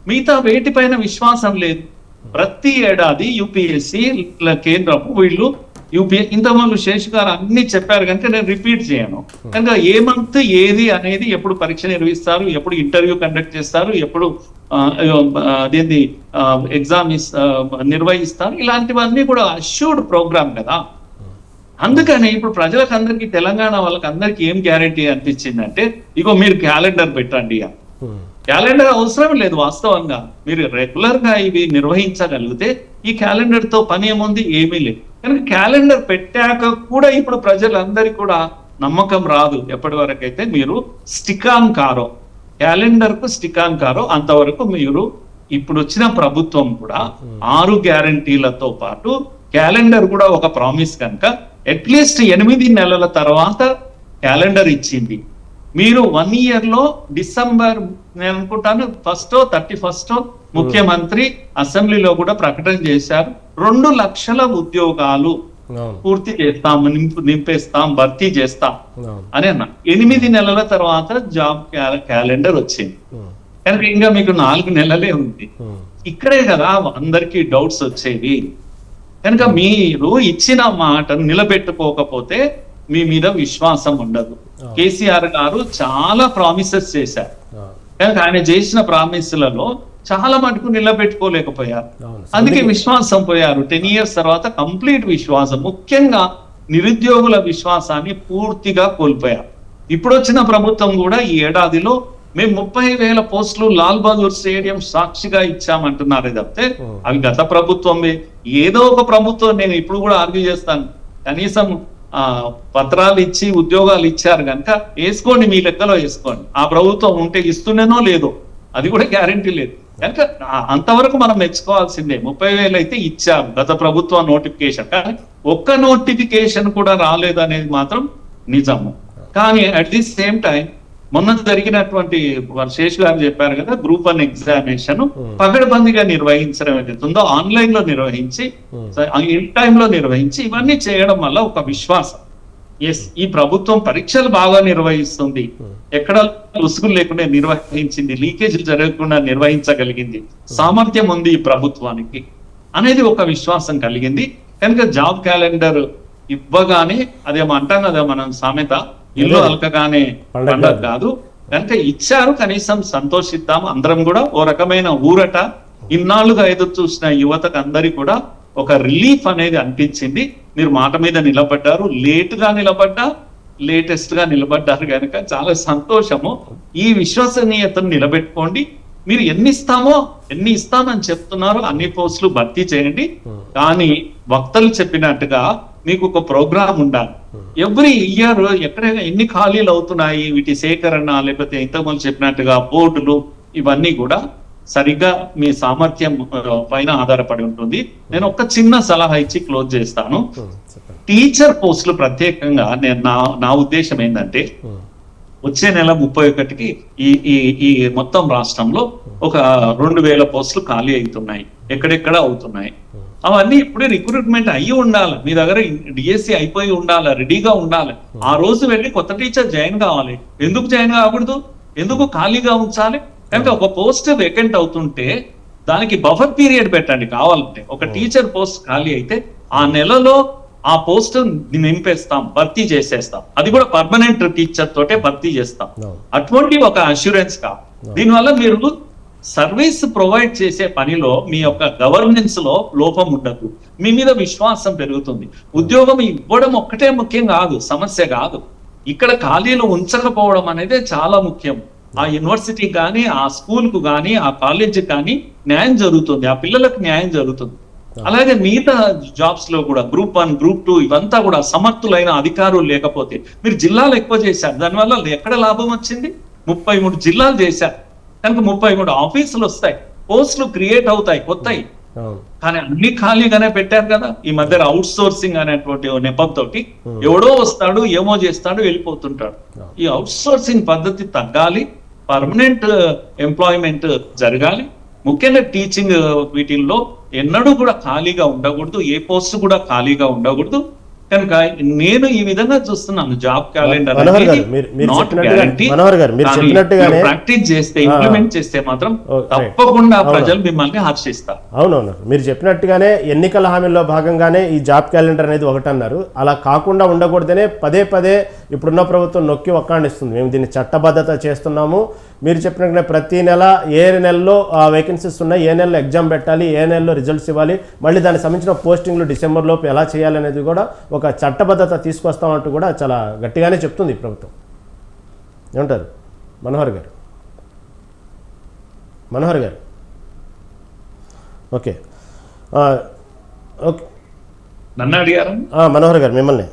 మిగతా వేటిపైన విశ్వాసం లేదు. ప్రతి ఏడాది యూపీఎస్సి కేంద్రము వీళ్ళు ఇంతకుముందు శేష్ గారు అన్ని చెప్పారు కనుక నేను రిపీట్ చేయను. కనుక ఏ మంత్ ఏది అనేది, ఎప్పుడు పరీక్ష నిర్వహిస్తారు, ఎప్పుడు ఇంటర్వ్యూ కండక్ట్ చేస్తారు, ఎప్పుడు అదేంటి ఎగ్జామ్ నిర్వహిస్తారు, ఇలాంటివన్నీ కూడా అష్యూర్డ్ ప్రోగ్రామ్ కదా. అందుకని ఇప్పుడు ప్రజలకు అందరికి, తెలంగాణ వాళ్ళకి అందరికి ఏం గ్యారంటీ అనిపించింది అంటే ఇగో మీరు క్యాలెండర్ పెట్టండి. క్యాలెండర్ అవసరం లేదు వాస్తవంగా. మీరు రెగ్యులర్ గా ఇవి నిర్వహించగలిగితే ఈ క్యాలెండర్ తో పని ఏముంది, ఏమీ లేదు. కనుక క్యాలెండర్ పెట్టాక కూడా ఇప్పుడు ప్రజలందరికీ కూడా నమ్మకం రాదు. ఎప్పటి వరకు అయితే మీరు స్టిక్ ఆన్ కారో, క్యాలెండర్ కు స్టిక్ ఆన్ కారో అంతవరకు మీరు. ఇప్పుడు వచ్చిన ప్రభుత్వం కూడా 6 గ్యారంటీలతో పాటు క్యాలెండర్ కూడా ఒక ప్రామిస్ కనుక అట్లీస్ట్ 8 నెలల తర్వాత క్యాలెండర్ ఇచ్చింది. మీరు 1 year లో డిసెంబర్ నేను అనుకుంటాను 1st 31st ముఖ్యమంత్రి అసెంబ్లీలో కూడా ప్రకటన చేశారు. 2 లక్షల ఉద్యోగాలు అవును. పూర్తి చేస్తాం, నింపేస్తాం, భర్తీ చేస్తాం అవును. అని అన్నా. 8 నెలల తర్వాత జాబ్ క్యాలెండర్ వచ్చింది. కనుక ఇంకా మీకు 4 నెలలే ఉంది. ఇక్కడే కదా అందరికీ డౌట్స్ వచ్చేవి. కనుక మీరు ఇచ్చిన మాటను నిలబెట్టుకోకపోతే మీ మీద విశ్వాసం ఉండదు. కేసీఆర్ గారు చాలా ప్రామిసెస్ చేశారు. కనుక ఆయన చేసిన ప్రామిస్లలో చాలా మటుకు నిలబెట్టుకోలేకపోయారు. అందుకే విశ్వాసం పోయారు. 10 years తర్వాత కంప్లీట్ విశ్వాసం, ముఖ్యంగా నిరుద్యోగుల విశ్వాసాన్ని పూర్తిగా కోల్పోయారు. ఇప్పుడు వచ్చిన ప్రభుత్వం కూడా ఈ ఏడాదిలో మేము 30,000 పోస్టులు లాల్ బహదూర్ స్టేడియం సాక్షిగా ఇచ్చామంటున్నారే తప్పితే అవి గత ప్రభుత్వమే. ఏదో ఒక ప్రభుత్వం, నేను ఇప్పుడు కూడా ఆర్గ్యూ చేస్తాను, కనీసం పత్రాలు ఇచ్చి ఉద్యోగాలు ఇచ్చారు కనుక వేసుకోండి, మీ లెక్కలో వేసుకోండి. ఆ ప్రభుత్వం ఉంటే ఇస్తుండేనో లేదో అది కూడా గ్యారంటీ లేదు. కనుక అంతవరకు మనం మెచ్చుకోవాల్సిందే. 30,000 అయితే ఇచ్చారు గత ప్రభుత్వ నోటిఫికేషన్, కానీ ఒక్క నోటిఫికేషన్ కూడా రాలేదు అనేది మాత్రం నిజము. కానీ అట్ ది సేమ్ టైం మొన్న జరిగినటువంటి శేష్ గారు చెప్పారు కదా, గ్రూప్ 1 ఎగ్జామినేషన్ పగడబందిగా నిర్వహించడం ఏదైతుందో ఆన్లైన్ లో నిర్వహించి, ఇన్ టైంలో నిర్వహించి, ఇవన్నీ చేయడం వల్ల ఒక విశ్వాసం, ఎస్ ఈ ప్రభుత్వం పరీక్షలు బాగా నిర్వహిస్తుంది, ఎక్కడ రుసుగులు లేకుండా నిర్వహించింది, లీకేజీలు జరగకుండా నిర్వహించగలిగింది, సామర్థ్యం ఉంది ఈ ప్రభుత్వానికి అనేది ఒక విశ్వాసం కలిగింది. కనుక జాబ్ క్యాలెండర్ ఇవ్వగానే అదేమో అంటాం కదా మనం సామెత, ఇల్లు అలకగానే పండగ కాదు. కనుక ఇచ్చారు, కనీసం సంతోషిద్దాం అందరం కూడా. ఓ రకమైన ఊరట ఇన్నాళ్ళుగా ఎదురు చూసిన యువతకు అందరికి కూడా ఒక రిలీఫ్ అనేది అనిపించింది. మీరు మాట మీద నిలబడ్డారు, లేట్ గా నిలబడ్డా, లేటెస్ట్ గా నిలబడ్డారు కనుక చాలా సంతోషము. ఈ విశ్వసనీయతను నిలబెట్టుకోండి. మీరు ఎన్ని ఇస్తామని చెప్తున్నారో అన్ని పోస్టులు భర్తీ చేయండి. కానీ వక్తలు చెప్పినట్టుగా మీకు ఒక ప్రోగ్రామ్ ఉండాలి. ఎవ్రీ ఇయర్ ఎక్కడ ఎన్ని ఖాళీలు అవుతున్నాయి, వీటి సేకరణ, లేకపోతే ఇంతకుముందు చెప్పినట్టుగా బోర్డులు, ఇవన్నీ కూడా సరిగ్గా మీ సామర్థ్యం పైన ఆధారపడి ఉంటుంది. నేను ఒక చిన్న సలహా ఇచ్చి క్లోజ్ చేస్తాను. టీచర్ పోస్టులు ప్రత్యేకంగా నేను నా ఉద్దేశం ఏంటంటే, వచ్చే నెల 31కి ఈ మొత్తం రాష్ట్రంలో ఒక 2,000 పోస్టులు ఖాళీ అవుతున్నాయి, ఎక్కడెక్కడ అవుతున్నాయి. అవన్నీ ఇప్పుడే రిక్రూట్మెంట్ అయ్యి ఉండాలి, మీ దగ్గర డిఎస్సి అయిపోయి ఉండాలి, రెడీగా ఉండాలి. ఆ రోజు వెళ్ళి కొత్త టీచర్ జాయిన్ కావాలి. ఎందుకు జాయిన్ కాకూడదు, ఎందుకు ఖాళీగా ఉంచాలి? కనుక ఒక పోస్ట్ వేకెంట్ అవుతుంటే దానికి బఫర్ పీరియడ్ పెట్టండి. కావాలంటే ఒక టీచర్ పోస్ట్ ఖాళీ అయితే ఆ నెలలో ఆ పోస్ట్ నింపేస్తాం, భర్తీ చేసేస్తాం. అది కూడా పర్మనెంట్ టీచర్ తోటే భర్తీ చేస్తాం. అటువంటి ఒక అష్యూరెన్స్ దీనివల్ల మీరు సర్వీస్ ప్రొవైడ్ చేసే పనిలో మీ యొక్క గవర్నెన్స్ లో లోపం ఉండదు, మీ మీద విశ్వాసం పెరుగుతుంది. ఉద్యోగం ఇవ్వడం ఒక్కటే ముఖ్యం కాదు, సమస్య కాదు. ఇక్కడ ఖాళీలు ఉంచకపోవడం అనేది చాలా ముఖ్యం. ఆ యూనివర్సిటీ కానీ, ఆ స్కూల్ కు కానీ, ఆ కాలేజీకి కానీ న్యాయం జరుగుతుంది, ఆ పిల్లలకు న్యాయం జరుగుతుంది. అలాగే మిగతా జాబ్స్ లో కూడా గ్రూప్ 1, గ్రూప్ 2 ఇవంతా కూడా సమర్థులైన అధికారులు లేకపోతే, మీరు జిల్లాలు ఎక్కువ చేశారు, దానివల్ల ఎక్కడ లాభం వచ్చింది? 33 జిల్లాలు చేశారు కనుక 33 ఆఫీసులు వస్తాయి, పోస్టులు క్రియేట్ అవుతాయి కొత్తవి. కానీ అన్ని ఖాళీగానే పెట్టారు కదా. ఈ మధ్య అవుట్ సోర్సింగ్ అనేటువంటి నెపంతో ఎవడో వస్తాడు, ఏమో చేస్తాడు, వెళ్ళిపోతుంటాడు. ఈ అవుట్ సోర్సింగ్ పద్ధతి తగ్గాలి, పర్మనెంట్ ఎంప్లాయ్మెంట్ జరగాలి. ముఖ్యంగా టీచింగ్ వీటిల్లో ఎన్నడూ కూడా ఖాళీగా ఉండకూడదు, ఏ పోస్ట్ కూడా ఖాళీగా ఉండకూడదు. కనుక నేను ఈ విధంగా చూస్తున్నాను, జాబ్ క్యాలెండర్ ప్రాక్టీస్ చేస్తే, ఇంప్లిమెంట్ చేస్తే మాత్రం తప్పకుండా ప్రజలు మిమ్మల్ని హర్షిస్తారు. అవునవును, మీరు చెప్పినట్టుగానే ఎన్నికల హామీల్లో భాగంగానే ఈ జాబ్ క్యాలెండర్ అనేది ఒకటి అన్నారు. అలా కాకుండా ఉండకూడదనే పదే పదే ఇప్పుడున్న ప్రభుత్వం నొక్కి ఒక్కాడిస్తుంది. మేము దీన్ని చట్టబద్ధత చేస్తున్నాము. మీరు చెప్పినట్టుగా ప్రతి నెల ఏ నెలలో వేకెన్సీస్ ఉన్నాయి, ఏ నెలలో ఎగ్జామ్ పెట్టాలి, ఏ నెలలో రిజల్ట్స్ ఇవ్వాలి, మళ్ళీ దానికి సంబంధించిన పోస్టింగ్లు డిసెంబర్ లోపు ఎలా చేయాలనేది కూడా ఒక చట్టబద్ధత తీసుకొస్తామంటూ కూడా చాలా గట్టిగానే చెప్తుంది ప్రభుత్వం. ఏమంటారు మనోహర్ గారు? ఓకే ఓకే, నన్ను అడిగారు మనోహర్ గారు మిమ్మల్ని.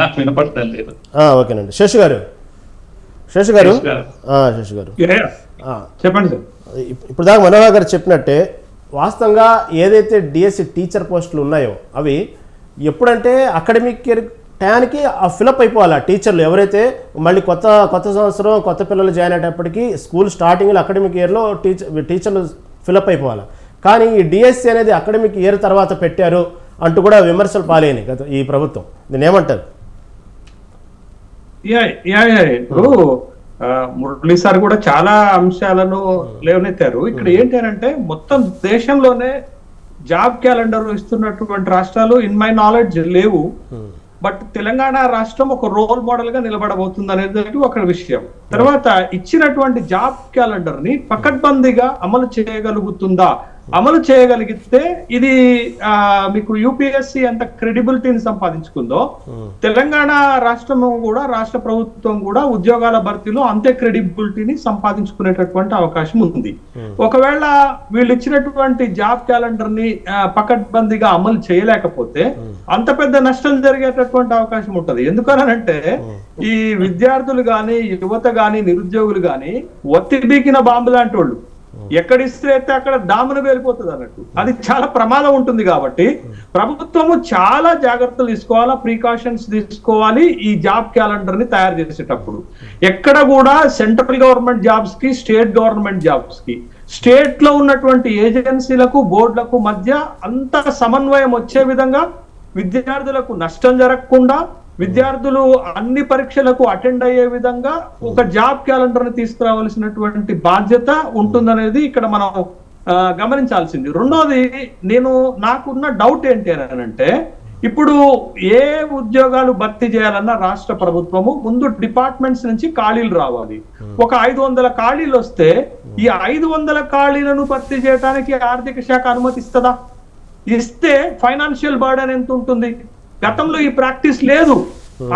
నాకు వినపడటం లేదు. ఓకేనండి. శేషు గారు చెప్పండి సార్. ఇప్పుడు దాకా మనోహర్ గారు చెప్పినట్టే వాస్తవంగా ఏదైతే డిఎస్సి టీచర్ పోస్టులు ఉన్నాయో అవి ఎప్పుడంటే అకాడమిక్ ఇయర్ టయానికి ఫిలప్ అయిపోవాలి. టీచర్లు ఎవరైతే మళ్ళీ కొత్త సంవత్సరం కొత్త పిల్లలు జాయిన్ అయ్యేటప్పటికి స్కూల్ స్టార్టింగ్లో అకాడమిక్ ఇయర్లో టీచర్లు ఫిలప్ అయిపోవాలి. కానీ ఈ డిఎస్సి అనేది అకాడమిక్ ఇయర్ తర్వాత పెట్టారు అంటూ కూడా విమర్శలు పాలైనాయి గత ఈ ప్రభుత్వం. దీన్ని ఏమంటారు? ఇప్పుడు మురళీ సార్ కూడా చాలా అంశాలను లేవనెత్తారు. ఇక్కడ ఏంటంటే మొత్తం దేశంలోనే జాబ్ క్యాలెండర్ ఇస్తున్నటువంటి రాష్ట్రాలు ఇన్ మై నాలెడ్జ్ లేవు. బట్ తెలంగాణ రాష్ట్రం ఒక రోల్ మోడల్ గా నిలబడబోతుంది అనేది ఒక విషయం. తర్వాత ఇచ్చినటువంటి జాబ్ క్యాలెండర్ ని పకడ్బందీగా అమలు చేయగలుగుతుందా? అమలు చేయగలిగితే ఇది మీకు యూపీఎస్సీ ఎంత క్రెడిబిలిటీని సంపాదించుకుందో తెలంగాణ రాష్ట్రము కూడా, రాష్ట్ర ప్రభుత్వం కూడా ఉద్యోగాల భర్తీలో అంతే క్రెడిబిలిటీని సంపాదించుకునేటటువంటి అవకాశం ఉంది. ఒకవేళ వీళ్ళు ఇచ్చినటువంటి జాబ్ క్యాలెండర్ ని పకడ్బందీగా అమలు చేయలేకపోతే అంత పెద్ద నష్టం జరిగేటటువంటి అవకాశం ఉంటది. ఎందుకనంటే ఈ విద్యార్థులు గాని, యువత గాని, నిరుద్యోగులు గాని ఒత్తిడికిన బాంబు లాంటి వాళ్ళు, ఎక్కడిస్తే అక్కడ డామును వెళ్ళిపోతుంది అన్నట్టు. అది చాలా ప్రమాదం ఉంటుంది. కాబట్టి ప్రభుత్వము చాలా జాగ్రత్తలు తీసుకోవాలా, ప్రికాషన్స్ తీసుకోవాలి ఈ జాబ్ క్యాలెండర్ ని తయారు చేసేటప్పుడు. ఎక్కడ కూడా సెంట్రల్ గవర్నమెంట్ జాబ్స్ కి, స్టేట్ గవర్నమెంట్ జాబ్స్ కి, స్టేట్ లో ఉన్నటువంటి ఏజెన్సీలకు, బోర్డులకు మధ్య అంత సమన్వయం వచ్చే విధంగా, విద్యార్థులకు నష్టం జరగకుండా, విద్యార్థులు అన్ని పరీక్షలకు అటెండ్ అయ్యే విధంగా ఒక జాబ్ క్యాలెండర్ ని తీసుకురావాల్సినటువంటి బాధ్యత ఉంటుందనేది ఇక్కడ మనం గమనించాల్సింది. రెండోది, నాకున్న డౌట్ ఏంటి అని అంటే, ఇప్పుడు ఏ ఉద్యోగాలు భర్తీ చేయాలన్నా రాష్ట్ర ప్రభుత్వము ముందు డిపార్ట్మెంట్స్ నుంచి ఖాళీలు రావాలి. ఒక 500 ఖాళీలు వస్తే ఈ 500 ఖాళీలను భర్తీ చేయడానికి ఆర్థిక శాఖ అనుమతిస్తుందా? ఇస్తే ఫైనాన్షియల్ బర్డెన్ ఎంత ఉంటుంది? గతంలో ఈ ప్రాక్టీస్ లేదు.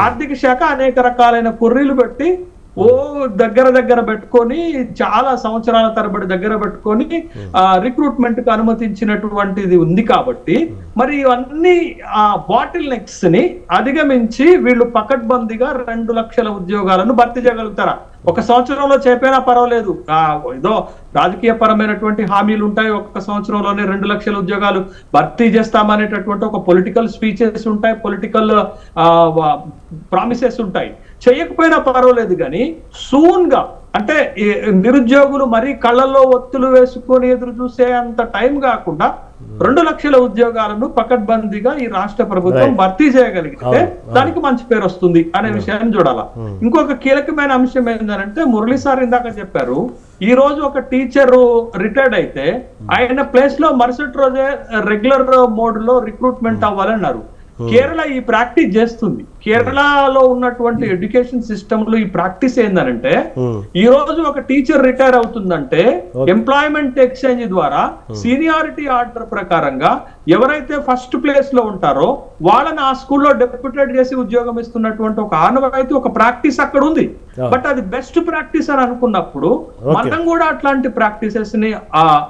ఆర్థిక శాఖ అనేక రకాలైన కుర్రీలు పెట్టి దగ్గర పెట్టుకొని చాలా సంవత్సరాల తరబడి దగ్గర పెట్టుకొని రిక్రూట్మెంట్ కు అనుమతించినటువంటిది ఉంది. కాబట్టి మరి ఇవన్నీ బాటిల్ నెక్స్ ని అధిగమించి వీళ్ళు పకడ్బందీగా 2 లక్షల ఉద్యోగాలను భర్తీ చేయగలుగుతారా? ఒక సంవత్సరంలో చెప్పినా పర్వాలేదు, ఏదో రాజకీయ పరమైనటువంటి హామీలు ఉంటాయి, ఒక సంవత్సరంలోనే 2 లక్షల ఉద్యోగాలు భర్తీ చేస్తామనేటటువంటి ఒక పొలిటికల్ స్పీచెస్ ఉంటాయి, పొలిటికల్ ప్రామిసెస్ ఉంటాయి. చేయకపోయినా పర్వాలేదు, కానీ సూన్ గా, అంటే నిరుద్యోగులు మరీ కళ్ళల్లో ఒత్తులు వేసుకొని ఎదురు చూసే అంత టైం కాకుండా 2 లక్షల ఉద్యోగాలను పకడ్బందీగా ఈ రాష్ట్ర ప్రభుత్వం భర్తీ చేయగలిగితే దానికి మంచి పేరు వస్తుంది అనే విషయాన్ని చూడాలా. ఇంకొక కీలకమైన అంశం ఏంటంటే, మురళీ సార్ ఇందాక చెప్పారు, ఈ రోజు ఒక టీచర్ రిటైర్డ్ అయితే ఆయన ప్లేస్ లో మరుసటి రోజే రెగ్యులర్ మోడ్ లో రిక్రూట్మెంట్ అవ్వాలన్నారు. కేరళ ఈ ప్రాక్టీస్ చేస్తుంది. కేరళలో ఉన్నటువంటి ఎడ్యుకేషన్ సిస్టమ్ లో ఈ ప్రాక్టీస్ ఏంటంటే, ఈ రోజు ఒక టీచర్ రిటైర్ అవుతుందంటే ఎంప్లాయ్మెంట్ ఎక్స్చేంజ్ ద్వారా సీనియారిటీ ఆర్డర్ ప్రకారంగా ఎవరైతే ఫస్ట్ ప్లేస్ లో ఉంటారో వాళ్ళని ఆ స్కూల్లో డెప్యూటేట్ చేసి ఉద్యోగం ఇస్తున్నటువంటి ఒక ఆనవాయితీ, ఒక ప్రాక్టీస్ అక్కడ ఉంది. బట్ అది బెస్ట్ ప్రాక్టీస్ అని అనుకున్నప్పుడు మనం కూడా అట్లాంటి ప్రాక్టీసెస్ ని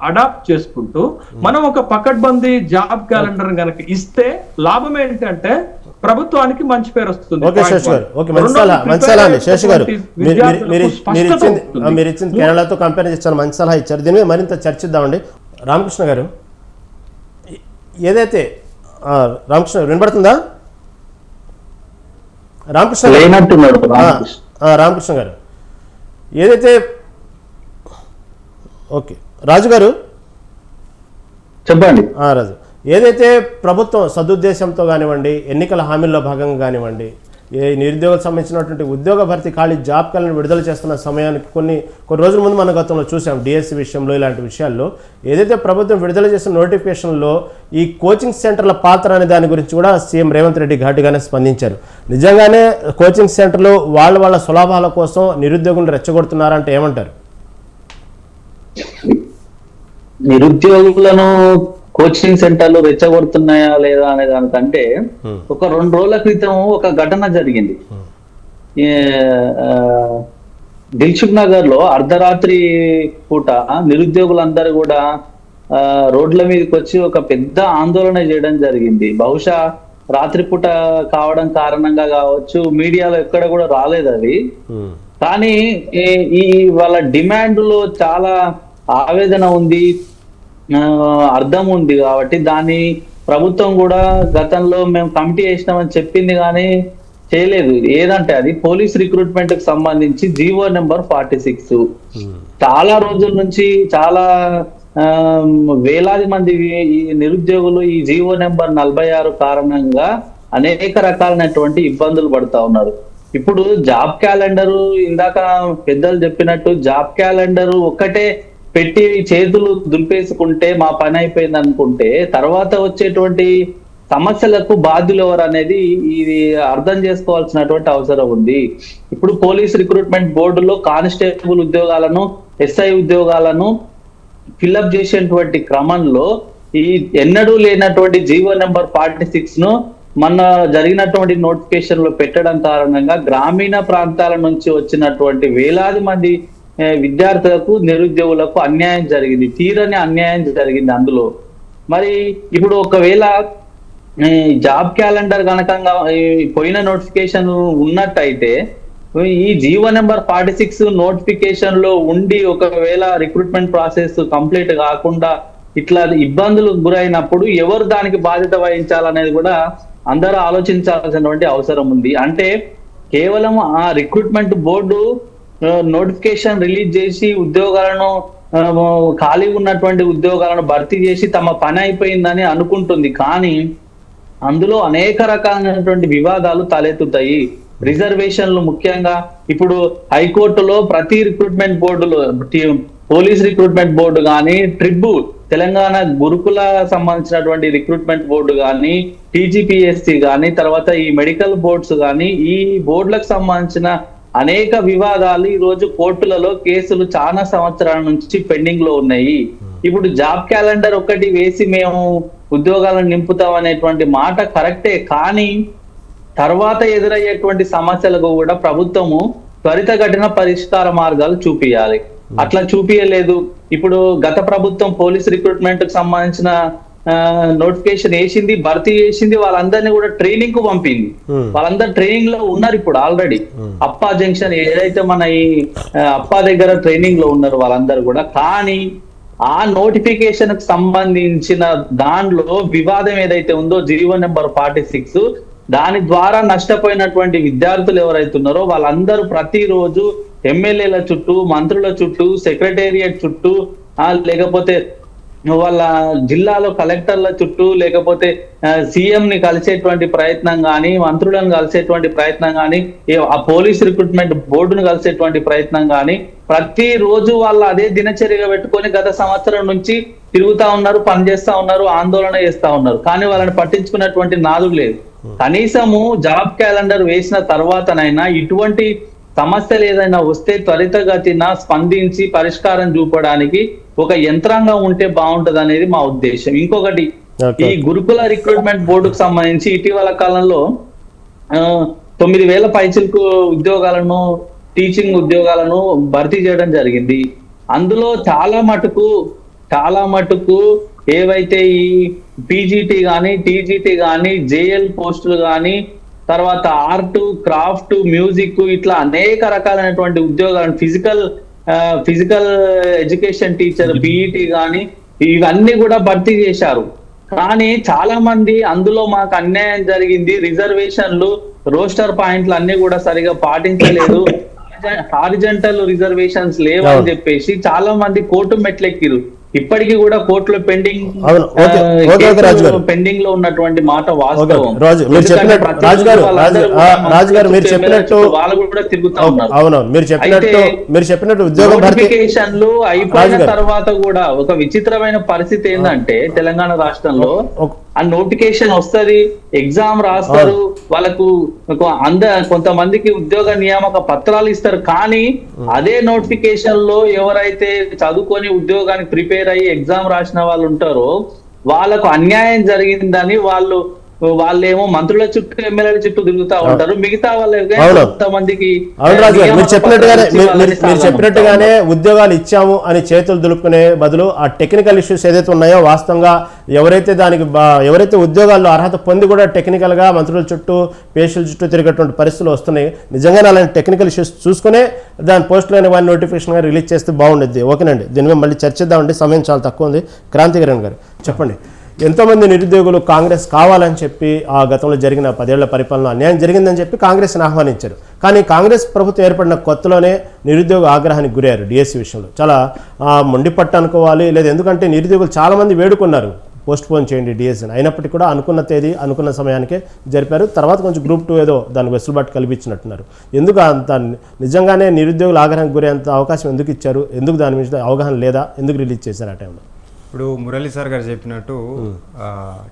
అడాప్ట్ చేసుకుంటూ మనం ఒక పకడ్బందీ జాబ్ క్యాలెండర్ గనక ఇస్తే లాభం ఏంటంటే ప్రభుత్వానికి మంచి పేరు వస్తుంది. ఓకే శేష్ గారు, ఓకే, మంచి సలహా అండి. శేష్ గారు, మీరు ఇచ్చింది కేరళతో కంపేర్ చేస్తారు, మంచి సలహా ఇచ్చారు. దీని మీద మరింత చర్చిద్దామండి. రామకృష్ణ గారు, ఏదైతే రామకృష్ణ గారు వినపడుతుందా? రామకృష్ణ గారు, ఏదైతే ఓకే రాజు గారు చెప్పండి. రాజు, ఏదైతే ప్రభుత్వం సదుద్దేశంతో కానివ్వండి, ఎన్నికల హామీల్లో భాగంగా కానివ్వండి, నిరుద్యోగులకు సంబంధించినటువంటి ఉద్యోగ భర్తీ ఖాళీ జాబ్ క్యాలెండర్ విడుదల చేస్తున్న సమయానికి కొన్ని రోజుల ముందు మన గతంలో చూసాం డిఎస్సి విషయంలో, ఇలాంటి విషయాల్లో ఏదైతే ప్రభుత్వం విడుదల చేసిన నోటిఫికేషన్లో ఈ కోచింగ్ సెంటర్ల పాత్ర అనే దాని గురించి కూడా సీఎం రేవంత్ రెడ్డి ఘాటుగానే స్పందించారు. నిజంగానే కోచింగ్ సెంటర్లు వాళ్ళ సులభాల కోసం నిరుద్యోగులను రెచ్చగొడుతున్నారంటే ఏమంటారు? నిరుద్యోగులను కోచింగ్ సెంటర్లు రెచ్చగొడుతున్నాయా లేదా అనే దానికంటే ఒక 2 రోజుల క్రితం ఒక ఘటన జరిగింది. దిల్సుఖ్ నగర్ లో అర్ధరాత్రి పూట నిరుద్యోగులందరూ కూడా రోడ్ల మీదకి వచ్చి ఒక పెద్ద ఆందోళన చేయడం జరిగింది. బహుశా రాత్రిపూట కావడం కారణంగా కావచ్చు, మీడియాలో ఎక్కడ కూడా రాలేదు అది. కానీ ఈ వాళ్ళ డిమాండ్ లో చాలా ఆవేదన ఉంది, అర్థం ఉంది. కాబట్టి దాన్ని ప్రభుత్వం కూడా గతంలో మేము కమిటీ చేసినామని చెప్పింది కానీ చేయలేదు. ఏదంటే అది పోలీస్ రిక్రూట్మెంట్ కి సంబంధించి జీవో నెంబర్ 46 చాలా రోజుల నుంచి చాలా వేలాది మంది ఈ నిరుద్యోగులు ఈ జీవో నెంబర్ 46 కారణంగా అనేక రకాలైనటువంటి ఇబ్బందులు పడుతా ఉన్నారు. ఇప్పుడు జాబ్ క్యాలెండర్, ఇందాక పెద్దలు చెప్పినట్టు జాబ్ క్యాలెండర్ ఒక్కటే పెట్టి చేతులు దులిపేసుకుంటే మా పని అయిపోయింది అనుకుంటే తర్వాత వచ్చేటువంటి సమస్యలకు బాధ్యులు ఎవరు అనేది ఇది అర్థం చేసుకోవాల్సినటువంటి అవసరం ఉంది. ఇప్పుడు పోలీస్ రిక్రూట్మెంట్ బోర్డులో కానిస్టేబుల్ ఉద్యోగాలను, ఎస్ఐ ఉద్యోగాలను ఫిల్అప్ చేసేటువంటి క్రమంలో ఈ ఎన్నడూ లేనటువంటి జీవో నెంబర్ 46 ను మొన్న జరిగినటువంటి నోటిఫికేషన్ లో పెట్టడం కారణంగా గ్రామీణ ప్రాంతాల నుంచి వచ్చినటువంటి వేలాది మంది విద్యార్థులకు, నిరుద్యోగులకు అన్యాయం జరిగింది, తీరని అన్యాయం జరిగింది అందులో. మరి ఇప్పుడు ఒకవేళ జాబ్ క్యాలెండర్ కనుక పోయిన నోటిఫికేషన్ ఉన్నట్టయితే ఈ జీవో నెంబర్ 46 నోటిఫికేషన్ లో ఉండి ఒకవేళ రిక్రూట్మెంట్ ప్రాసెస్ కంప్లీట్ కాకుండా ఇట్లా ఇబ్బందులు గురైనప్పుడు ఎవరు దానికి బాధ్యత వహించాలనేది కూడా అందరూ ఆలోచించాల్సినటువంటి అవసరం ఉంది. అంటే కేవలం ఆ రిక్రూట్మెంట్ బోర్డు నోటిఫికేషన్ రిలీజ్ చేసి ఉద్యోగాలను, ఖాళీ ఉన్నటువంటి ఉద్యోగాలను భర్తీ చేసి తమ పని అయిపోయిందని అనుకుంటుంది. కానీ అందులో అనేక రకాలైనటువంటి వివాదాలు తలెత్తుతాయి. రిజర్వేషన్లు ముఖ్యంగా ఇప్పుడు హైకోర్టులో ప్రతి రిక్రూట్మెంట్ బోర్డులో, పోలీస్ రిక్రూట్మెంట్ బోర్డు కానీ, ట్రిబ్బు తెలంగాణ గురుకుల సంబంధించినటువంటి రిక్రూట్మెంట్ బోర్డు కానీ, టీజీపీఎస్సీ కానీ, తర్వాత ఈ మెడికల్ బోర్డ్స్ కానీ, ఈ బోర్డులకు సంబంధించిన అనేక వివాదాలు ఈ రోజు కోర్టులలో కేసులు చాలా సంవత్సరాల నుంచి పెండింగ్ లో ఉన్నాయి. ఇప్పుడు జాబ్ క్యాలెండర్ ఒకటి వేసి మేము ఉద్యోగాలను నింపుతాం అనేటువంటి మాట కరెక్టే, కానీ తర్వాత ఎదురయ్యేటువంటి సమస్యలకు కూడా ప్రభుత్వము త్వరితగతిన పరిష్కార మార్గాలు చూపియాలి. అట్లా చూపియలేదు. ఇప్పుడు గత ప్రభుత్వం పోలీస్ రిక్రూట్మెంట్ కు సంబంధించిన నోటిఫికేషన్ వేసింది, భర్తీ చేసింది, వాళ్ళందరినీ కూడా ట్రైనింగ్ కు పంపింది. వాళ్ళందరూ ట్రైనింగ్ లో ఉన్నారు ఇప్పుడు ఆల్రెడీ. అప్పా జంక్షన్ ఏదైతే మన ఈ అప్పా దగ్గర ట్రైనింగ్ లో ఉన్నారు వాళ్ళందరూ కూడా. కానీ ఆ నోటిఫికేషన్ కు సంబంధించిన దాంట్లో వివాదం ఏదైతే ఉందో జీవో నెంబర్ 46, దాని ద్వారా నష్టపోయినటువంటి విద్యార్థులు ఎవరైతే ఉన్నారో వాళ్ళందరూ ప్రతిరోజు ఎమ్మెల్యేల చుట్టూ, మంత్రుల చుట్టూ, సెక్రటేరియట్ చుట్టూ, లేకపోతే వాళ్ళ జిల్లాలో కలెక్టర్ల చుట్టూ, లేకపోతే సీఎం ని కలిసేటువంటి ప్రయత్నం కానీ, మంత్రులను కలిసేటువంటి ప్రయత్నం కానీ, ఆ పోలీస్ రిక్రూట్మెంట్ బోర్డును కలిసేటువంటి ప్రయత్నం కానీ ప్రతి రోజు వాళ్ళు అదే దినచర్యగా పెట్టుకొని గత సంవత్సరం నుంచి తిరుగుతా ఉన్నారు, పనిచేస్తా ఉన్నారు, ఆందోళన చేస్తా ఉన్నారు. కానీ వాళ్ళని పట్టించుకున్నటువంటి నాదుడు లేదు. కనీసము జాబ్ క్యాలెండర్ వేసిన తర్వాతనైనా ఇటువంటి సమస్యలు ఏదైనా వస్తే త్వరితగతిన స్పందించి పరిష్కారం చూపడానికి ఒక యంత్రాంగం ఉంటే బాగుంటది అనేది మా ఉద్దేశం. ఇంకొకటి, ఈ గురుకుల రిక్రూట్మెంట్ బోర్డుకు సంబంధించి ఇటీవల కాలంలో 9,000 పైచిలకు ఉద్యోగాలను, టీచింగ్ ఉద్యోగాలను భర్తీ చేయడం జరిగింది. అందులో చాలా మటుకు ఏవైతే ఈ పీజీటీ కానీ, టీజీటీ కానీ, జేఎల్ పోస్టులు కానీ, తర్వాత ఆర్ట్, క్రాఫ్ట్, మ్యూజిక్, ఇట్లా అనేక రకాలైనటువంటి ఉద్యోగాలను, ఫిజికల్ ఎడ్యుకేషన్ టీచర్ పీఈటీ కానీ ఇవన్నీ కూడా భర్తీ చేశారు. కానీ చాలా మంది అందులో మాకు అన్యాయం జరిగింది, రిజర్వేషన్లు, రోస్టర్ పాయింట్లు అన్ని కూడా సరిగా పాటించలేదు, హారిజంటల్ రిజర్వేషన్స్ లేవని చెప్పేసి చాలా మంది కోర్టు మెట్లెక్కిరు. ఇప్పటికీ కూడా కోర్టులో పెండింగ్ లో ఉన్నటువంటి మాట వాస్తవం. రాజు గారు మీరు చెప్పినట్టు వాళ్ళు కూడా తిరుగుతా ఉన్నారు. అవును, మీరు చెప్పినట్టు ఉద్యోగ నోటిఫికేషన్లు అయిపోయిన తర్వాత కూడా ఒక విచిత్రమైన పరిస్థితి ఏంటంటే తెలంగాణ రాష్ట్రంలో ఆ నోటిఫికేషన్ వస్తది, ఎగ్జామ్ రాస్తారు, వాళ్ళకు కొంతమందికి ఉద్యోగ నియామక పత్రాలు ఇస్తారు. కానీ అదే నోటిఫికేషన్ లో ఎవరైతే చదువుకొని ఉద్యోగానికి ప్రిపేర్ అయ్యి ఎగ్జామ్ రాసిన వాళ్ళు ఉంటారో వాళ్ళకు అన్యాయం జరిగిందని వాళ్ళేమో మంత్రుల చుట్టూ, ఎమ్మెల్యేల చుట్టూ తిరుగుతా ఉంటారు. మిగతా కొంతమందికి మీరు చెప్పినట్టుగానే ఉద్యోగాలు ఇచ్చాము అని చేతులు దులుపుకునే బదులు ఆ టెక్నికల్ ఇష్యూస్ ఏదైతే ఉన్నాయో వాస్తవంగా ఎవరైతే ఉద్యోగాల్లో అర్హత పొంది కూడా టెక్నికల్ గా మంత్రుల చుట్టూ, పేషెంట్ల చుట్టూ తిరిగేటువంటి పరిస్థితులు వస్తున్నాయి. నిజంగానే అలాంటి టెక్నికల్ ఇష్యూస్ చూసుకునే దాని పోస్టులైన వారిని నోటిఫికేషన్ గా రిలీజ్ చేస్తే బాగుండేది. ఓకేనండి, దీని మీద మళ్ళీ చర్చిద్దామండి, సమయం చాలా తక్కువ ఉంది. క్రాంతికిరణ్ గారు చెప్పండి. ఎంతోమంది నిరుద్యోగులు కాంగ్రెస్ కావాలని చెప్పి ఆ గతంలో జరిగిన 10 ఏళ్ల పరిపాలన అన్యాయం జరిగిందని చెప్పి కాంగ్రెస్ని ఆహ్వానించారు. కానీ కాంగ్రెస్ ప్రభుత్వం ఏర్పడిన కొత్తలోనే నిరుద్యోగ ఆగ్రహానికి గురయ్యారు డిఎస్సి విషయంలో. చాలా మొండిపట్టు అనుకోవాలి, లేదు ఎందుకంటే నిరుద్యోగులు చాలామంది వేడుకున్నారు పోస్ట్ పోన్ చేయండి డిఎస్సిని. అయినప్పటికీ కూడా అనుకున్న తేదీ అనుకున్న సమయానికే జరిపారు. తర్వాత కొంచెం గ్రూప్ 2 ఏదో దానికి వెసులుబాటు కల్పించినట్టున్నారు. ఎందుకు అంత నిజంగానే నిరుద్యోగులు ఆగ్రహానికి గురేంత అవకాశం ఎందుకు ఇచ్చారు? ఎందుకు దాని మీద అవగాహన లేదా? ఎందుకు రిలీజ్ చేశారు ఆ టైంలో? ఇప్పుడు మురళీ సార్ గారు చెప్పినట్టు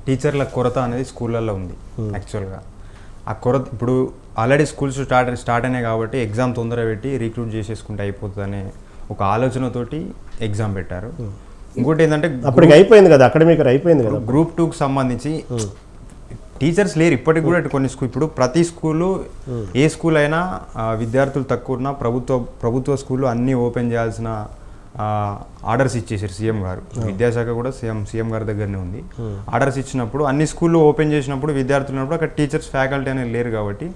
టీచర్ల కొరత అనేది స్కూళ్ళల్లో ఉంది యాక్చువల్గా. ఆ కొరత ఇప్పుడు ఆల్రెడీ స్కూల్స్ స్టార్ట్ అయినాయి కాబట్టి ఎగ్జామ్ తొందరగా పెట్టి రిక్రూట్ చేసేసుకుంటే అయిపోతుంది అనే ఒక ఆలోచనతోటి ఎగ్జామ్ పెట్టారు. ఇంకోటి ఏంటంటే అప్పటికి అయిపోయింది కదా, అకాడమిక్ అయిపోయింది కదా. గ్రూప్ 2కి సంబంధించి టీచర్స్ లేరు ఇప్పటికి కూడా. కొన్ని స్కూల్ ఇప్పుడు ప్రతి స్కూలు ఏ స్కూల్ అయినా విద్యార్థులు తక్కువ ఉన్నా ప్రభుత్వ స్కూళ్ళు అన్నీ ఓపెన్ చేయాల్సిన ఆర్డర్స్ ఇచ్చేసారు సీఎం గారు. విద్యాశాఖ కూడా సీఎం గారి దగ్గరనే ఉంది. ఆర్డర్స్ ఇచ్చినప్పుడు అన్ని స్కూళ్ళు ఓపెన్ చేసినప్పుడు విద్యార్థులు ఉన్నప్పుడు అక్కడ టీచర్స్ ఫ్యాకల్టీ అనేది లేరు కాబట్టి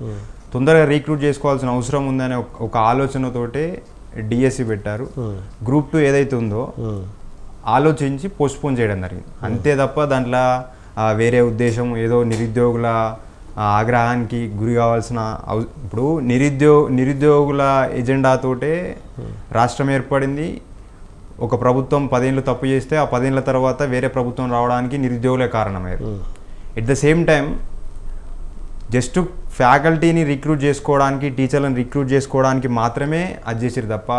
తొందరగా రిక్రూట్ చేసుకోవాల్సిన అవసరం ఉందనే ఒక ఆలోచనతోటే డిఎస్సి పెట్టారు. గ్రూప్ 2 ఏదైతే ఉందో ఆలోచించి పోస్ట్పోన్ చేయడం జరిగింది అంతే తప్ప దాంట్లో వేరే ఉద్దేశం ఏదో నిరుద్యోగుల ఆగ్రహానికి గురి కావాల్సిన ఇప్పుడు నిరుద్యోగుల ఎజెండాతోటే రాష్ట్రం ఏర్పడింది. ఒక ప్రభుత్వం 10 ఏళ్ళు తప్పు చేస్తే ఆ 10 ఏళ్ళ తర్వాత వేరే ప్రభుత్వం రావడానికి నిరుద్యోగులే కారణమయ్యారు. At the same time just ఫ్యాకల్టీని రిక్రూట్ చేసుకోవడానికి టీచర్లను రిక్రూట్ చేసుకోవడానికి మాత్రమే అది చేసారు తప్ప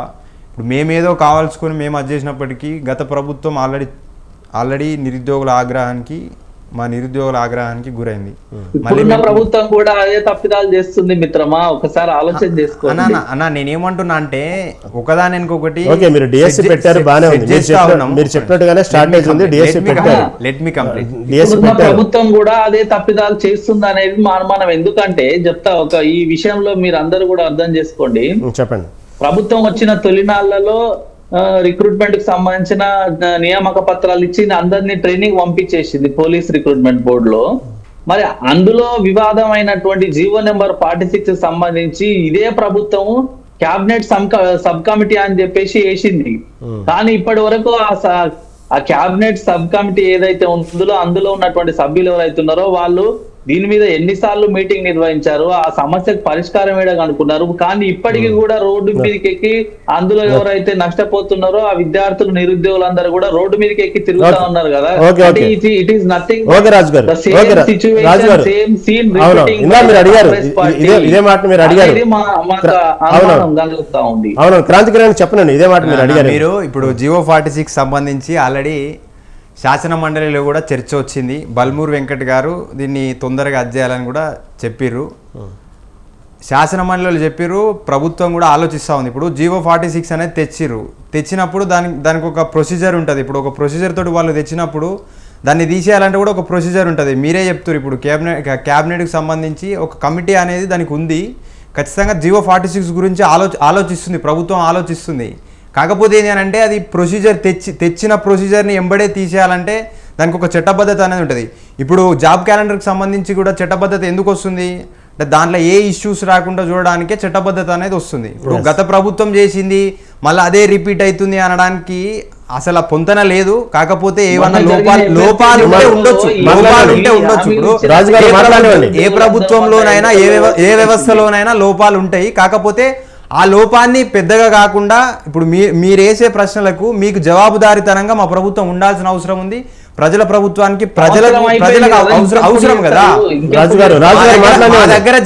ఇప్పుడు మేమేదో కావాల్సుకొని మేము అది చేసినప్పటికీ గత ప్రభుత్వం ఆల్రెడీ నిరుద్యోగుల ఆగ్రహానికి గురైంది. ఇప్పుడున్న ప్రభుత్వం కూడా అదే తప్పిదాలు చేస్తుంది మిత్రమా, ఒకసారి ఆలోచన చేసుకో. అన్న నేనేమంటున్నా అంటే ఒకదాని ఇంకొకటి మీరు డిఎస్సి పెట్టారు బానే ఉంది, మీరు చెప్పినట్టుగానే స్ట్రాటజీ ఉంది, డిఎస్సి పెట్టారు. Let me complete. ఇప్పుడున్న ప్రభుత్వం కూడా అదే తప్పిదాలు చేస్తుంది అనేది మా అనుమానం. ఎందుకంటే చెప్తా ఈ విషయంలో మీరు అందరూ కూడా అర్థం చేసుకోండి. చెప్పండి. ప్రభుత్వం వచ్చిన తొలినాళ్లలో రిక్రూట్మెంట్ కి సంబంధించిన నియామక పత్రాలు ఇచ్చి అందరినీ ట్రైనింగ్ పంపించేసింది పోలీస్ రిక్రూట్మెంట్ బోర్డులో. మరి అందులో వివాదమైనటువంటి జీవో నెంబర్ 46 సంబంధించి ఇదే ప్రభుత్వం క్యాబినెట్ సబ్ కమిటీ అని చెప్పేసి వేసింది. కానీ ఇప్పటి వరకు ఆ క్యాబినెట్ సబ్ కమిటీ ఏదైతే ఉందో అందులో ఉన్నటువంటి సభ్యులు ఎవరైతే ఉన్నారో వాళ్ళు దీని మీద ఎన్నిసార్లు మీటింగ్ నిర్వహించారు, ఆ సమస్యకు పరిష్కారం ఏడగా అనుకున్నారు. కానీ ఇప్పటికీ కూడా రోడ్డు మీదకి ఎక్కి అందులో ఎవరైతే నష్టపోతున్నారో ఆ విద్యార్థులు నిరుద్యోగులందరూ కూడా రోడ్డు మీదకి ఎక్కి తిరుగుతా ఉన్నారు కదా. It is nothing same scene కలుగుతా ఉంది. చెప్పండి ఇదే మాట మీరు అడిగారు. మీరు ఇప్పుడు జియో 46 సంబంధించి ఆల్రెడీ శాసన మండలిలో కూడా చర్చ వచ్చింది. బల్మూరు వెంకట్ గారు దీన్ని తొందరగా అధ్యయాలని కూడా చెప్పిర్రు. శాసన మండలిలో చెప్పిర్రు, ప్రభుత్వం కూడా ఆలోచిస్తూ ఉంది. ఇప్పుడు జియో 46 అనేది తెచ్చినప్పుడు దానికి ఒక ప్రొసీజర్ ఉంటుంది. ఇప్పుడు ఒక ప్రొసీజర్ తోటి వాళ్ళు తెచ్చినప్పుడు దాన్ని తీసేయాలంటే కూడా ఒక ప్రొసీజర్ ఉంటుంది. మీరే చెప్తారు ఇప్పుడు క్యాబినెట్కి సంబంధించి ఒక కమిటీ అనేది దానికి ఉంది. ఖచ్చితంగా జియో 46 గురించి ఆలోచిస్తుంది ప్రభుత్వం, ఆలోచిస్తుంది. కాకపోతే ఏంటి అంటే అది ప్రొసీజర్ తెచ్చిన ప్రొసీజర్ని ఎంబడే తీసేయాలంటే దానికి ఒక చట్టబద్ధత అనేది ఉంటుంది. ఇప్పుడు జాబ్ క్యాలెండర్కి సంబంధించి కూడా చట్టబద్ధత ఎందుకు వస్తుంది అంటే దాంట్లో ఏ ఇష్యూస్ రాకుండా చూడడానికే చట్టబద్ధత అనేది వస్తుంది. ఇప్పుడు గత ప్రభుత్వం చేసింది మళ్ళీ అదే రిపీట్ అవుతుంది అనడానికి అసలు ఆ పొంతన లేదు. కాకపోతే ఏమన్నా లోపాలు ఉంటే ఉండొచ్చు. ఇప్పుడు ఏ ప్రభుత్వంలోనైనా ఏ వ్యవస్థలోనైనా లోపాలు ఉంటాయి. కాకపోతే ఆ లోపాన్ని పెద్దగా కాకుండా ఇప్పుడు మీరేసే ప్రశ్నలకు మీకు జవాబుదారీతనంగా మా ప్రభుత్వం ఉండాల్సిన అవసరం ఉంది. ప్రజల ప్రభుత్వానికి ప్రజలకు అవసరం కదా. మా దగ్గర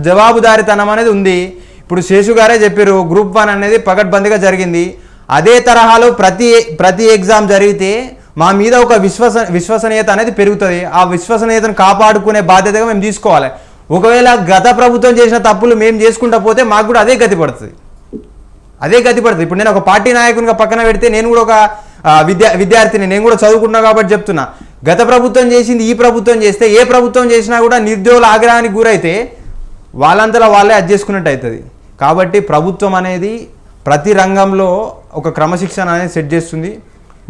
జవాబుదారీతనం అనేది ఉంది. ఇప్పుడు శేషు గారే చెప్పారు గ్రూప్ 1 అనేది పకడ్బందీగా జరిగింది. అదే తరహాలో ప్రతి ఎగ్జామ్ జరిగితే మా మీద ఒక విశ్వసనీయత అనేది పెరుగుతుంది. ఆ విశ్వసనీయతను కాపాడుకునే బాధ్యతగా మేము తీసుకోవాలి. ఒకవేళ గత ప్రభుత్వం చేసిన తప్పులు మేము చేసుకుంటా పోతే మాకు కూడా అదే గతి పడుతుంది. ఇప్పుడు నేను ఒక పార్టీ నాయకునిగా పక్కన పెడితే నేను కూడా ఒక విద్యార్థిని, నేను కూడా చదువుకున్నా కాబట్టి చెప్తున్నా. గత ప్రభుత్వం చేసింది ఈ ప్రభుత్వం చేస్తే ఏ ప్రభుత్వం చేసినా కూడా నిరుద్యోగుల ఆగ్రహానికి గురైతే వాళ్ళంతలో వాళ్ళే అది చేసుకున్నట్టు అవుతుంది. కాబట్టి ప్రభుత్వం అనేది ప్రతి రంగంలో ఒక క్రమశిక్షణ అనేది సెట్ చేస్తుంది.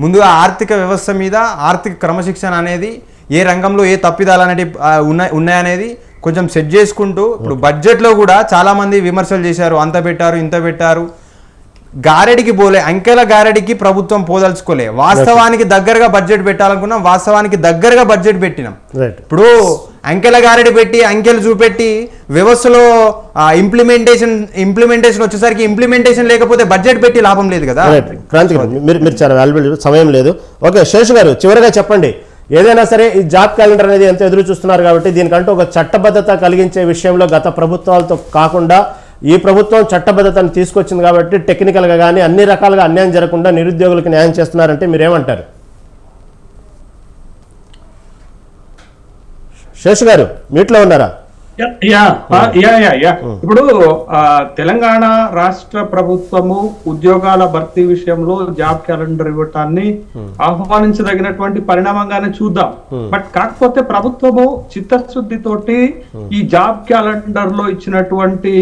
ముందుగా ఆర్థిక వ్యవస్థ మీద ఆర్థిక క్రమశిక్షణ అనేది ఏ రంగంలో ఏ తప్పిదాలు అనేవి ఉన్నాయనేది కొంచెం సెట్ చేసుకుంటూ ఇప్పుడు బడ్జెట్లో కూడా చాలామంది విమర్శలు చేశారు, అంత పెట్టారు ఇంత పెట్టారు. గారెడికి పోలే, అంకెల గారెడికి ప్రభుత్వం పోదలుచుకోలే. వాస్తవానికి దగ్గరగా బడ్జెట్ పెట్టాలనుకున్నాం, వాస్తవానికి దగ్గరగా బడ్జెట్ పెట్టినాం. రైట్. ఇప్పుడు అంకెల గారెడి పెట్టి అంకెలు చూపెట్టి వ్యవస్థలో ఇంప్లిమెంటేషన్ వచ్చేసరికి ఇంప్లిమెంటేషన్ లేకపోతే బడ్జెట్ పెట్టి లాభం లేదు కదా. రైట్. క్రాంతి గారు మీరు చాలా వాల్యుబుల్, సమయం లేదు. ఓకే, శేషు గారు చివరిగా చెప్పండి, ఏదైనా సరే ఈ జాబ్ క్యాలెండర్ అనేది ఎంత ఎదురు చూస్తున్నారు కాబట్టి దీనికంటూ ఒక చట్టబద్ధత కలిగించే విషయంలో గత ప్రభుత్వాలతో కాకుండా ఈ ప్రభుత్వం చట్టబద్ధతను తీసుకొచ్చింది కాబట్టి టెక్నికల్గా కానీ అన్ని రకాలుగా అన్యాయం జరగకుండా నిరుద్యోగులకు న్యాయం చేస్తున్నారంటే మీరేమంటారు? శేషు గారు మీట్లో ఉన్నారా? ఇప్పుడు తెలంగాణ రాష్ట్ర ప్రభుత్వము ఉద్యోగాల భర్తీ విషయంలో జాబ్ క్యాలెండర్ ఇవ్వటాన్ని ఆహ్వానించదగినటువంటి పరిణామంగానే చూద్దాం. బట్ కాకపోతే ప్రభుత్వము చిత్తశుద్ధితోటి ఈ జాబ్ క్యాలెండర్ లో ఇచ్చినటువంటి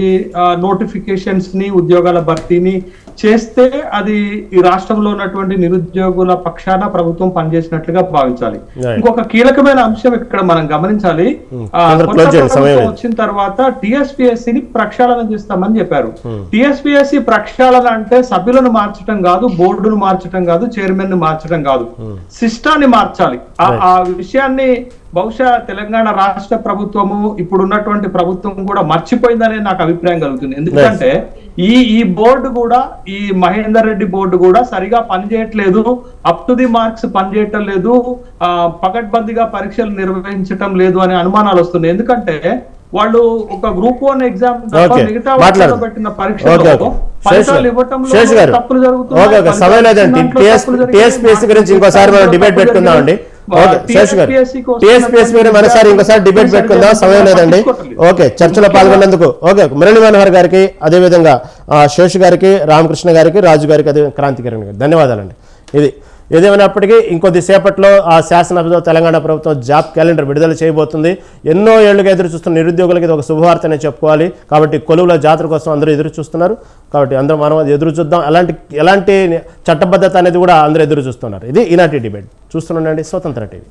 నోటిఫికేషన్స్ ని ఉద్యోగాల భర్తీని చేస్తే అది ఈ రాష్ట్రంలో ఉన్నటువంటి నిరుద్యోగుల పక్షాన ప్రభుత్వం పనిచేసినట్లుగా భావించాలి. ఇంకొక కీలకమైన అంశం ఇక్కడ మనం గమనించాలి, వచ్చిన తర్వాత టిఎస్పిఎస్సి ని ప్రక్షాళన చేస్తామని చెప్పారు. టిఎస్పిఎస్సి ప్రక్షాళన అంటే సభ్యులను మార్చడం కాదు, బోర్డును మార్చడం కాదు, చైర్మన్ ని మార్చడం కాదు, సిస్టాన్ని మార్చాలి. ఆ విషయాన్ని బహుశా తెలంగాణ రాష్ట్ర ప్రభుత్వము ఇప్పుడున్నటువంటి ప్రభుత్వం కూడా మర్చిపోయిందనే నాకు అభిప్రాయం కలుగుతుంది. ఎందుకంటే ఈ బోర్డు కూడా, ఈ మహేందర్ రెడ్డి బోర్డు కూడా సరిగా పనిచేయట్లేదు, అప్ టు ది మార్క్స్ పనిచేయటం లేదు, పకడ్బందీగా పరీక్షలు నిర్వహించటం లేదు అనే అనుమానాలు వస్తున్నాయి. ఎందుకంటే వాళ్ళు ఒక గ్రూప్ 1 ఎగ్జామ్ మిగతా పెట్టిన పరీక్షలు తప్పులు జరుగుతున్నాయి. గురించి ఇంకోసారి మనం డిబేట్ పెట్టుకుందామండి. ఇంకోసారి డిబేట్ పెట్టుకుందాం, సమయం లేదండి. ఓకే, చర్చలో పాల్గొన్నందుకు ఓకే మురళీ మనోహర్ గారికి, అదేవిధంగా శేషు గారికి, రామకృష్ణ గారికి, రాజు గారికి, అదే క్రాంతికిరణ్ గారికి ధన్యవాదాలండి. ఇది ఏదేమైనప్పటికీ ఇంకొద్దిసేపట్లో ఆ శాసనసభలో తెలంగాణ ప్రభుత్వం జాబ్ క్యాలెండర్ విడుదల చేయబోతుంది. ఎన్నో ఏళ్లుగా ఎదురు చూస్తున్న నిరుద్యోగులకి ఇది ఒక శుభవార్తనే చెప్పుకోవాలి. కాబట్టి కొలువుల జాతర కోసం అందరూ ఎదురు చూస్తున్నారు. కాబట్టి అందరూ మనం ఎదురు చూద్దాం. ఎలాంటి చట్టబద్ధత అనేది కూడా అందరూ ఎదురు చూస్తున్నారు. ఇది ఈనాటి డిబేట్. చూస్తుండండి స్వతంత్ర టీవీ.